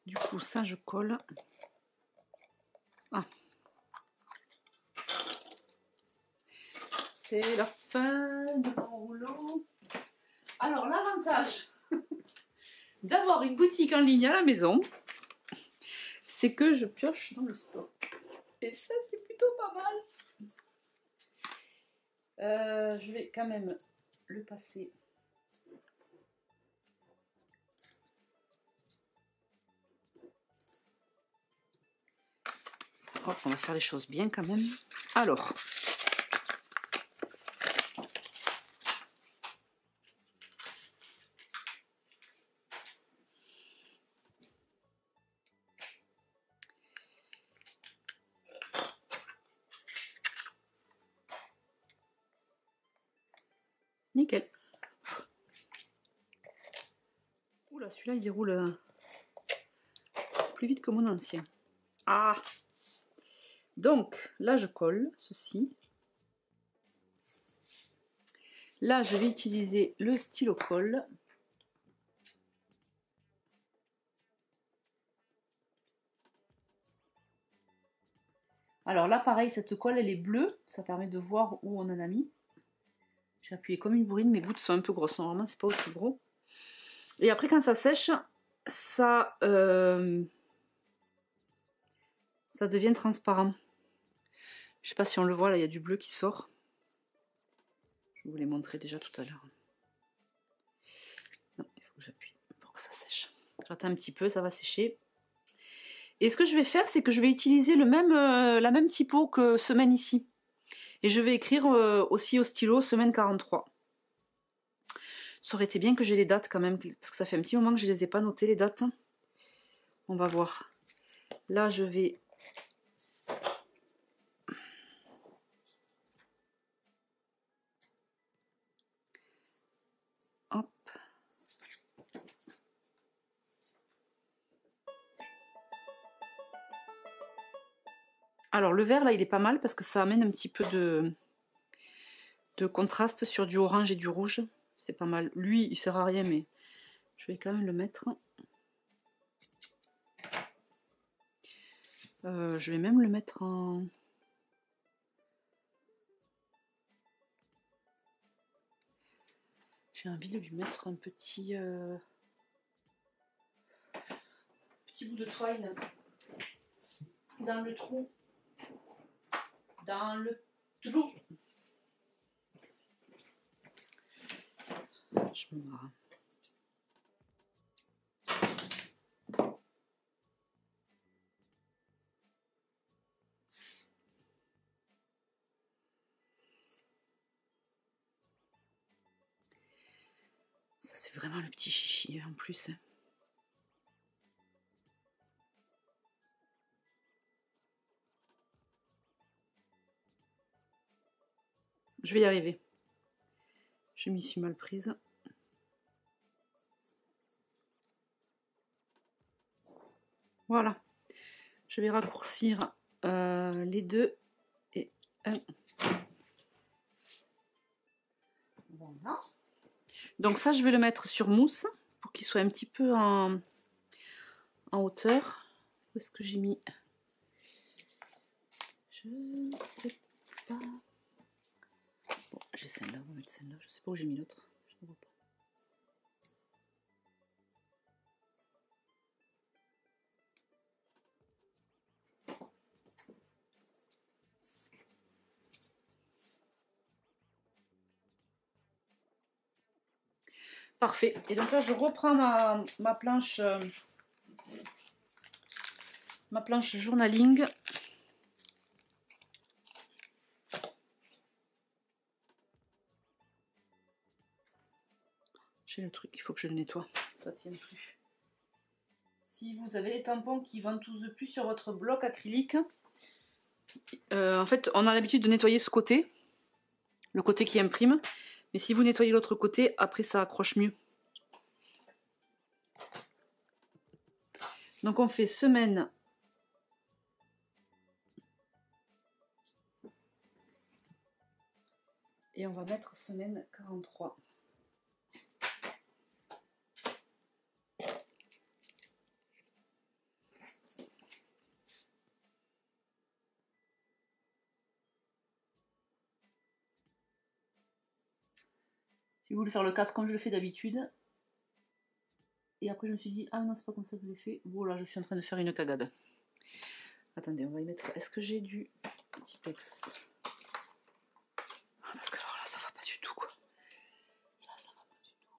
Du coup, ça, je colle. Ah. C'est la fin de mon rouleau. Alors, l'avantage d'avoir une boutique en ligne à la maison, c'est que je pioche dans le stock. Et ça, c'est plutôt pas mal. Je vais quand même le passer. Hop, on va faire les choses bien quand même. Alors... Nickel. Oula, celui-là, il déroule plus vite que mon ancien. Ah! Donc, là, je colle ceci. Là, je vais utiliser le stylo colle. Alors là, pareil, cette colle, elle est bleue. Ça permet de voir où on en a mis. J'ai appuyé comme une bourrine. Mes gouttes sont un peu grosses. Normalement, c'est pas aussi gros. Et après, quand ça sèche, ça devient transparent. Je sais pas si on le voit, là, il y a du bleu qui sort. Je vous l'ai montré déjà tout à l'heure. Non, il faut que j'appuie pour que ça sèche. J'attends un petit peu, ça va sécher. Et ce que je vais faire, c'est que je vais utiliser la même typo que semaine ici. Et je vais écrire aussi au stylo semaine 43. Ça aurait été bien que j'ai les dates quand même, parce que ça fait un petit moment que je ne les ai pas notées, les dates. On va voir. Là, je vais... Hop. Alors, le vert, là, il est pas mal, parce que ça amène un petit peu de contraste sur du orange et du rouge. C'est pas mal. Lui, il sert à rien, mais je vais quand même le mettre. Je vais même le mettre en... J'ai envie de lui mettre un petit bout de twine dans le trou. Dans le trou. Je me marre. Ça, c'est vraiment le petit chichi en plus. Je vais y arriver. Je m'y suis mal prise. Voilà. Je vais raccourcir les deux et un. Voilà. Donc ça, je vais le mettre sur mousse pour qu'il soit un petit peu en hauteur. Où est-ce que j'ai mis? Je ne sais pas. Bon, j'ai celle-là, on va mettre celle-là. Je ne sais pas où j'ai mis l'autre. Je ne vois pas. Parfait. Et donc là, je reprends ma planche journaling. J'ai le truc, il faut que je le nettoie. Ça tient plus. Si vous avez les tampons qui ventousent plus sur votre bloc acrylique, en fait, on a l'habitude de nettoyer ce côté, le côté qui imprime. Mais si vous nettoyez l'autre côté, après ça accroche mieux. Donc on fait semaine. Et on va mettre semaine 43. J'ai voulu faire le 4 comme je le fais d'habitude. Et après je me suis dit, ah non, c'est pas comme ça que je l'ai fait. Voilà, je suis en train de faire une cagade. Attendez, on va y mettre... Est-ce que j'ai du Tipex? Parce que alors là, ça va pas du tout, quoi. Là, ça va pas du tout.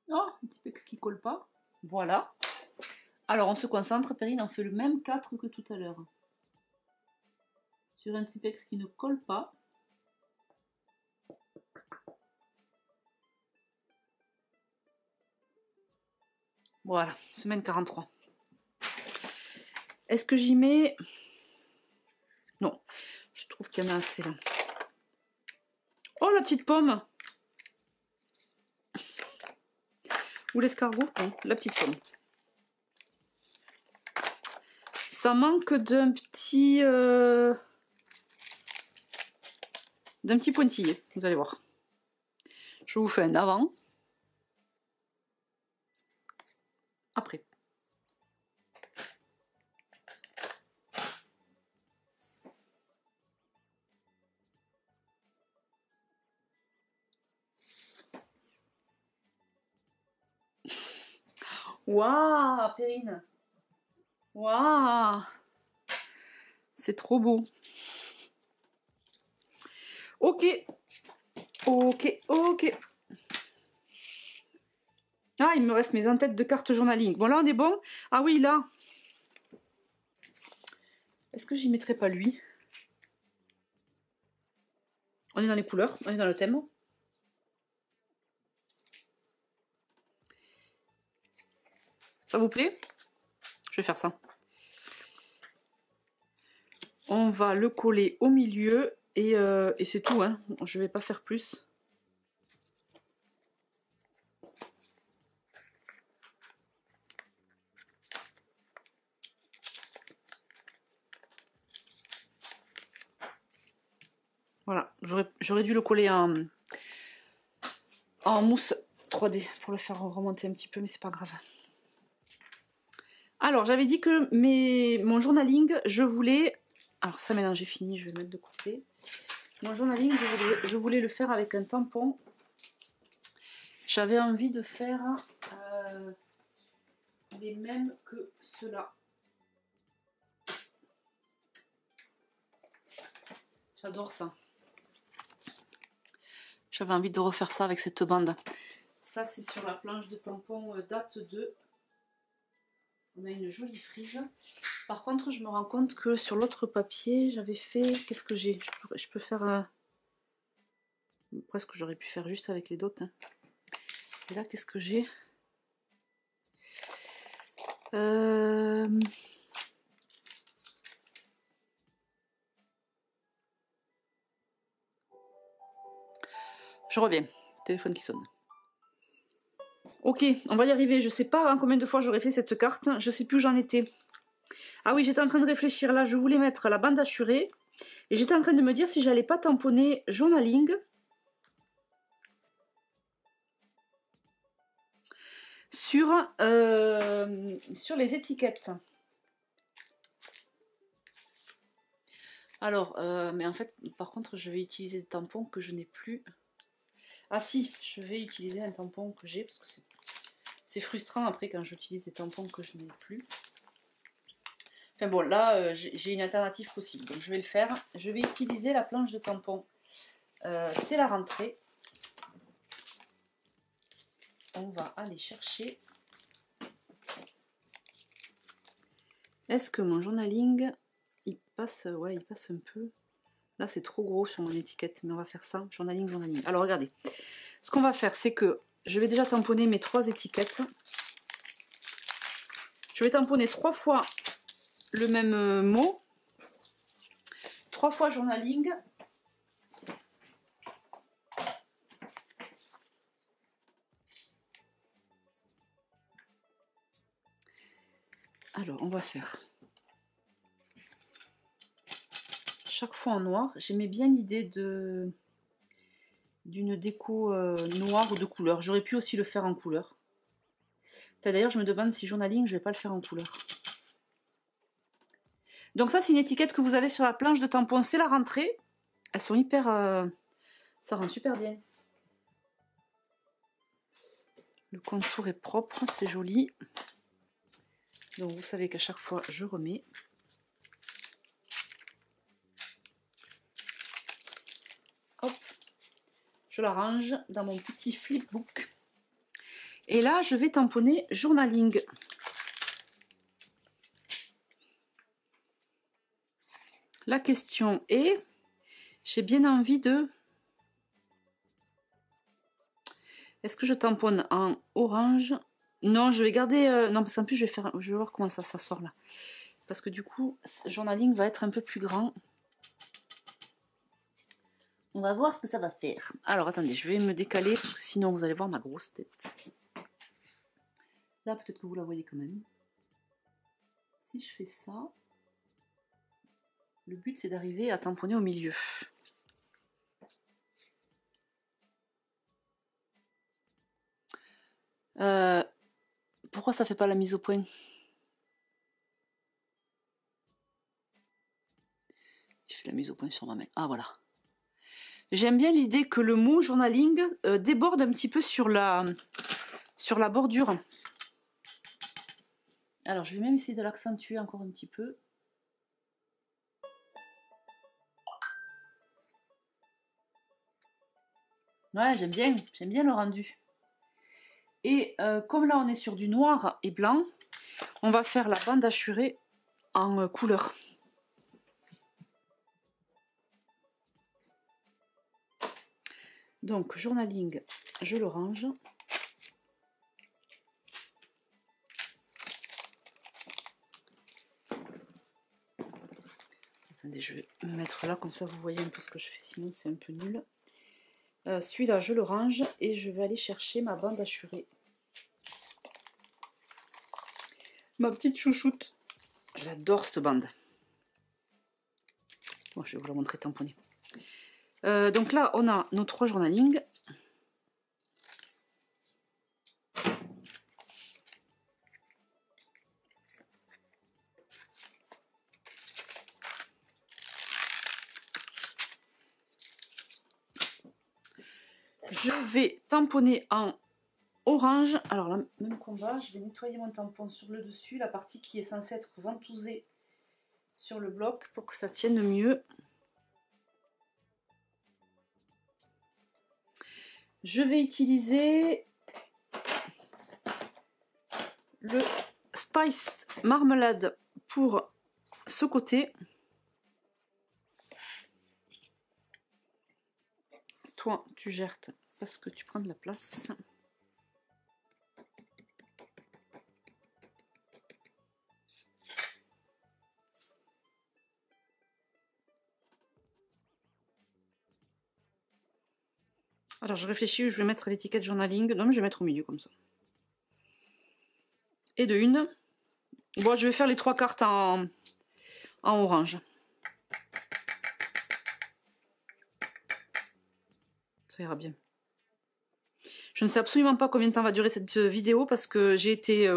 Oh, un Tipex qui colle pas. Voilà. Alors, on se concentre, Perrine, on fait le même 4 que tout à l'heure. Sur un Tipex qui ne colle pas. Voilà, semaine 43. Est-ce que j'y mets... Non, je trouve qu'il y en a assez là. Oh, la petite pomme! Ou l'escargot? Non, la petite pomme. Ça manque d'un petit pointillé, vous allez voir. Je vous fais un avant. Après. Waouh, Perrine! Waouh! C'est trop beau. Ok. Ok, ok. Ah, il me reste mes en-têtes de cartes journaling. Bon, là, on est bon. Ah oui, là. Est-ce que j'y mettrais pas lui? On est dans les couleurs, on est dans le thème. Ça vous plaît? Je vais faire ça. On va le coller au milieu et c'est tout, hein. Je vais pas faire plus. Voilà, j'aurais dû le coller en mousse 3D pour le faire remonter un petit peu, mais c'est pas grave. Alors, j'avais dit que mon journaling, je voulais... Alors ça, maintenant j'ai fini, je vais le mettre de côté. Mon journaling, je voulais le faire avec un tampon. J'avais envie de faire les mêmes que ceux-là. J'adore ça. J'avais envie de refaire ça avec cette bande. Ça, c'est sur la planche de tampon date 2. On a une jolie frise. Par contre, je me rends compte que sur l'autre papier, j'avais fait... Qu'est-ce que j'ai? Je peux faire... Presque, j'aurais pu faire juste avec les dots. Hein. Et là, qu'est-ce que j'ai? Je reviens. Téléphone qui sonne. Ok, on va y arriver. Je sais pas combien de fois j'aurais fait cette carte. Je sais plus où j'en étais. Ah oui, j'étais en train de réfléchir. Là, je voulais mettre la bande assurée. Et j'étais en train de me dire si j'allais pas tamponner journaling sur les étiquettes. Alors, mais en fait, par contre, je vais utiliser des tampons que je n'ai plus. Ah si, je vais utiliser un tampon que j'ai parce que c'est frustrant après quand j'utilise des tampons que je n'ai plus. Enfin bon, là, j'ai une alternative possible, donc je vais le faire. Je vais utiliser la planche de tampons. C'est la rentrée. On va aller chercher. Est-ce que mon journaling, il passe, ouais, il passe un peu. Là, c'est trop gros sur mon étiquette, mais on va faire ça. Journaling. Alors, regardez. Ce qu'on va faire, c'est que je vais déjà tamponner mes 3 étiquettes. Je vais tamponner 3 fois le même mot. 3 fois journaling. Alors, on va faire chaque fois en noir. J'aimais bien l'idée d'une déco noire ou de couleur. J'aurais pu aussi le faire en couleur. D'ailleurs, je me demande si journaling, je vais pas le faire en couleur. Donc ça, c'est une étiquette que vous avez sur la planche de tampons. C'est la rentrée. Elles sont hyper... ça rend super bien. Le contour est propre, c'est joli. Donc vous savez qu'à chaque fois, je remets. Hop. Je la range dans mon petit flipbook. Et là, je vais tamponner journaling. La question est, j'ai bien envie de... Est-ce que je tamponne en orange? Non, je vais garder... non, parce qu'en plus, je vais voir comment ça sort là. Parce que du coup, journaling va être un peu plus grand. On va voir ce que ça va faire. Alors, attendez, je vais me décaler, parce que sinon, vous allez voir ma grosse tête. Là, peut-être que vous la voyez quand même. Si je fais ça, le but, c'est d'arriver à tamponner au milieu. Pourquoi ça fait pas la mise au point? Je fais la mise au point sur ma main. Ah, voilà. J'aime bien l'idée que le mot journaling déborde un petit peu sur la bordure. Alors, je vais même essayer de l'accentuer encore un petit peu. Ouais, j'aime bien le rendu. Et comme là, on est sur du noir et blanc, on va faire la bande assurée en couleur. Donc, journaling, je le range. Attendez, je vais me mettre là, comme ça vous voyez un peu ce que je fais, sinon c'est un peu nul. Celui-là, je le range et je vais aller chercher ma bande assurée. Ma petite chouchoute. J'adore cette bande. Bon, je vais vous la montrer tamponnée. Donc là, on a nos 3 journalings. Je vais tamponner en orange. Alors là, même combat, je vais nettoyer mon tampon sur le dessus, la partie qui est censée être ventousée sur le bloc pour que ça tienne mieux. Je vais utiliser le Spice Marmelade pour ce côté. Toi, tu gères parce que tu prends de la place. Alors je réfléchis où je vais mettre l'étiquette journaling. Non mais je vais mettre au milieu comme ça. Et de une. Bon, je vais faire les 3 cartes en orange. Ça ira bien. Je ne sais absolument pas combien de temps va durer cette vidéo parce que j'ai été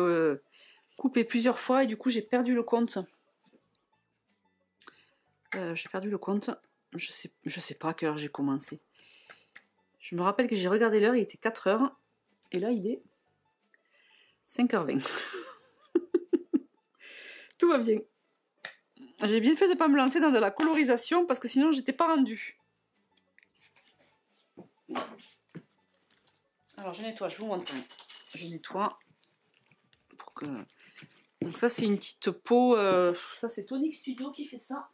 coupée plusieurs fois et du coup j'ai perdu le compte. J'ai perdu le compte. Je sais pas à quelle heure j'ai commencé. Je me rappelle que j'ai regardé l'heure, il était 4 heures. Et là, il est 5h20. Tout va bien. J'ai bien fait de ne pas me lancer dans de la colorisation parce que sinon, j'étais pas rendue. Alors, je nettoie, je vous montre. Je nettoie. Pour que... Donc ça, c'est une petite peau. Ça, c'est Tonic Studio qui fait ça.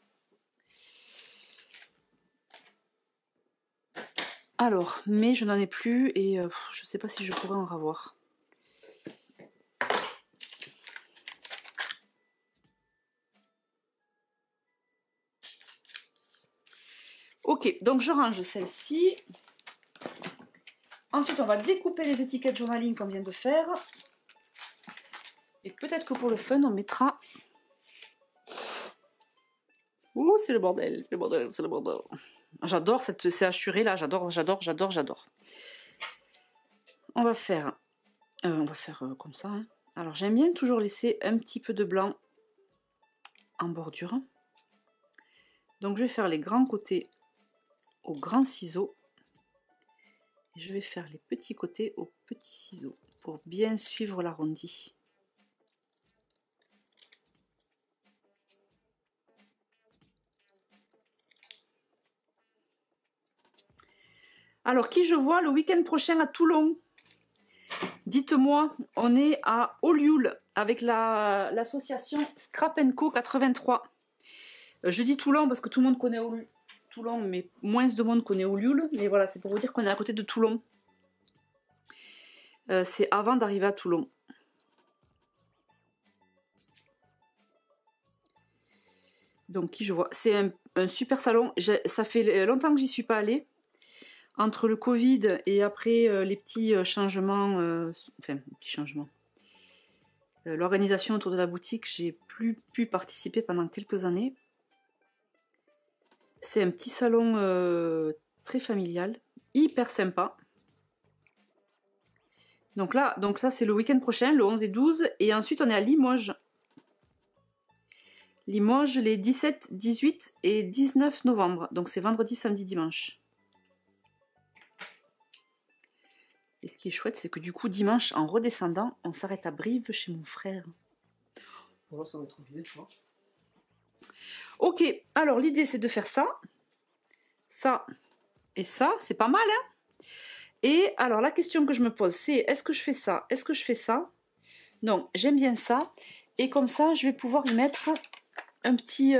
Alors, mais je n'en ai plus et je sais pas si je pourrais en ravoir. Ok, donc je range celle-ci. Ensuite, on va découper les étiquettes journaling qu'on vient de faire. Et peut-être que pour le fun, on mettra... Ouh, c'est le bordel, c'est le bordel, c'est le bordel. J'adore cette CHUrée là, j'adore. On va faire comme ça. Hein. Alors j'aime bien toujours laisser un petit peu de blanc en bordure. Donc je vais faire les grands côtés au grand ciseau. Et je vais faire les petits côtés au petit ciseau pour bien suivre l'arrondi. Alors, qui je vois le week-end prochain à Toulon? Dites-moi, on est à Olioul avec l'association Scrap & Co 83. Je dis Toulon parce que tout le monde connaît Toulon, mais moins de monde connaît Olioul. Mais voilà, c'est pour vous dire qu'on est à côté de Toulon. C'est avant d'arriver à Toulon. Donc, qui je vois? C'est un super salon. Ça fait longtemps que j'y suis pas allée. Entre le Covid et après les petits changements, l'organisation autour de la boutique, j'ai plus pu participer pendant quelques années. C'est un petit salon très familial, hyper sympa. Donc là c'est le week-end prochain, le 11 et 12, et ensuite on est à Limoges. Limoges les 17, 18 et 19 novembre, donc c'est vendredi, samedi, dimanche. Et ce qui est chouette, c'est que du coup, dimanche, en redescendant, on s'arrête à Brive chez mon frère. Voilà, ça va être bien, tu vois. Ok, alors l'idée, c'est de faire ça. Ça et ça, c'est pas mal, hein? Et alors, la question que je me pose, c'est est-ce que je fais ça? Est-ce que je fais ça? Non, j'aime bien ça. Et comme ça, je vais pouvoir y mettre un petit...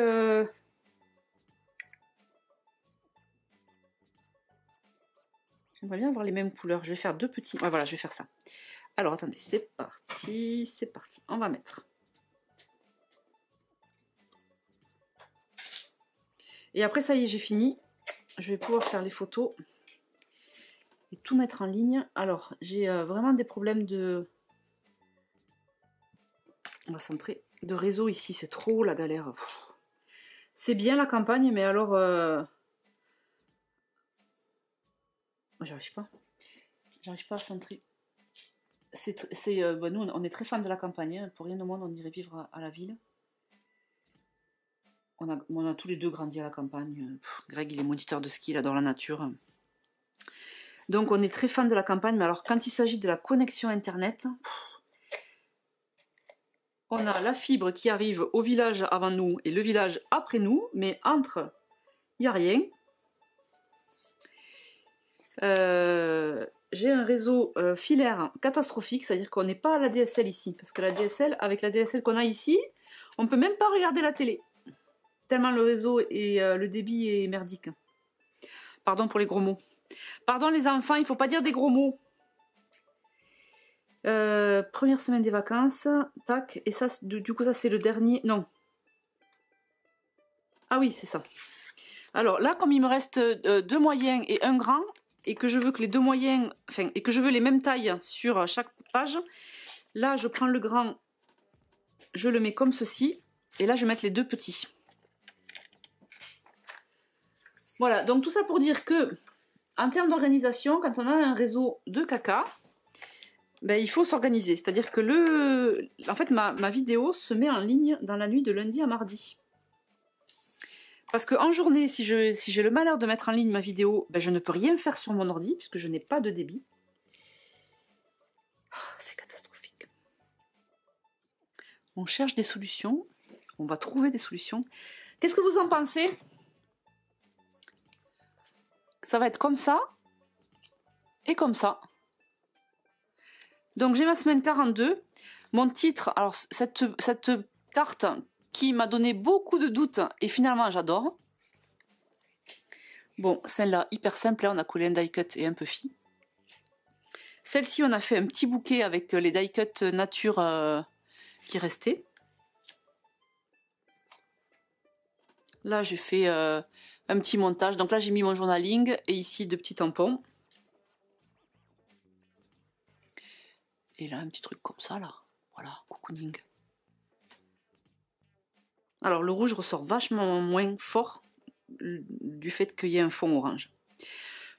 J'aimerais bien avoir les mêmes couleurs. Je vais faire 2 petits... Ouais, voilà, je vais faire ça. Alors, attendez, c'est parti. C'est parti. On va mettre. Et après, ça y est, j'ai fini. Je vais pouvoir faire les photos. Et tout mettre en ligne. Alors, j'ai vraiment des problèmes de... On va centrer. De réseau ici. C'est trop la galère. C'est bien la campagne, mais alors... J'arrive pas. J'arrive pas à centrer. Bon, nous, on est très fans de la campagne. Hein. Pour rien au monde, on irait vivre à la ville. On a tous les deux grandi à la campagne. Greg, il est moniteur de ski, il adore la nature. Donc, on est très fans de la campagne. Mais alors, quand il s'agit de la connexion Internet, on a la fibre qui arrive au village avant nous et le village après nous. Mais entre, il n'y a rien. J'ai un réseau filaire catastrophique, c'est-à-dire qu'on n'est pas à la DSL ici, parce que la DSL, avec la DSL qu'on a ici, on ne peut même pas regarder la télé, tellement le réseau et le débit est merdique. Pardon pour les gros mots. Pardon les enfants, il ne faut pas dire des gros mots. Première semaine des vacances, tac, et ça, du coup ça c'est le dernier, non. Ah oui, c'est ça. Alors là, comme il me reste 2 moyens et 1 grand, et que je veux que les deux moyens, enfin, et que je veux les mêmes tailles sur chaque page, là je prends le grand, je le mets comme ceci, et là je vais mettre les deux petits. Voilà, donc tout ça pour dire que, en termes d'organisation, quand on a un réseau de caca, ben, il faut s'organiser. C'est-à-dire que en fait, ma vidéo se met en ligne dans la nuit de lundi à mardi. Parce qu'en journée, si j'ai le malheur de mettre en ligne ma vidéo, ben, je ne peux rien faire sur mon ordi, puisque je n'ai pas de débit. Oh, c'est catastrophique. On cherche des solutions. On va trouver des solutions. Qu'est-ce que vous en pensez ? Ça va être comme ça et comme ça. Donc j'ai ma semaine 42. Mon titre, alors cette carte qui m'a donné beaucoup de doutes et finalement j'adore. Bon, celle-là, hyper simple, là, on a collé un die cut et un puffy. Celle-ci, on a fait un petit bouquet avec les die cut nature qui restaient. Là, j'ai fait un petit montage. Donc là, j'ai mis mon journaling et ici, deux petits tampons. Et là, un petit truc comme ça, là. Voilà, cocooning. Alors, le rouge ressort vachement moins fort du fait qu'il y ait un fond orange.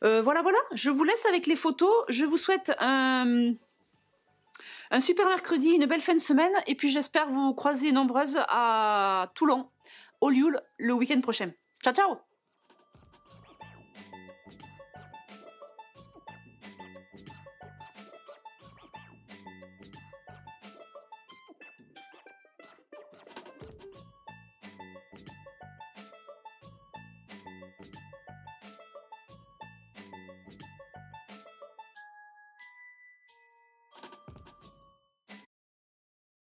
Voilà, je vous laisse avec les photos. Je vous souhaite un super mercredi, une belle fin de semaine. Et puis, j'espère vous croiser nombreuses à Toulon, au Lioul, le week-end prochain. Ciao, ciao!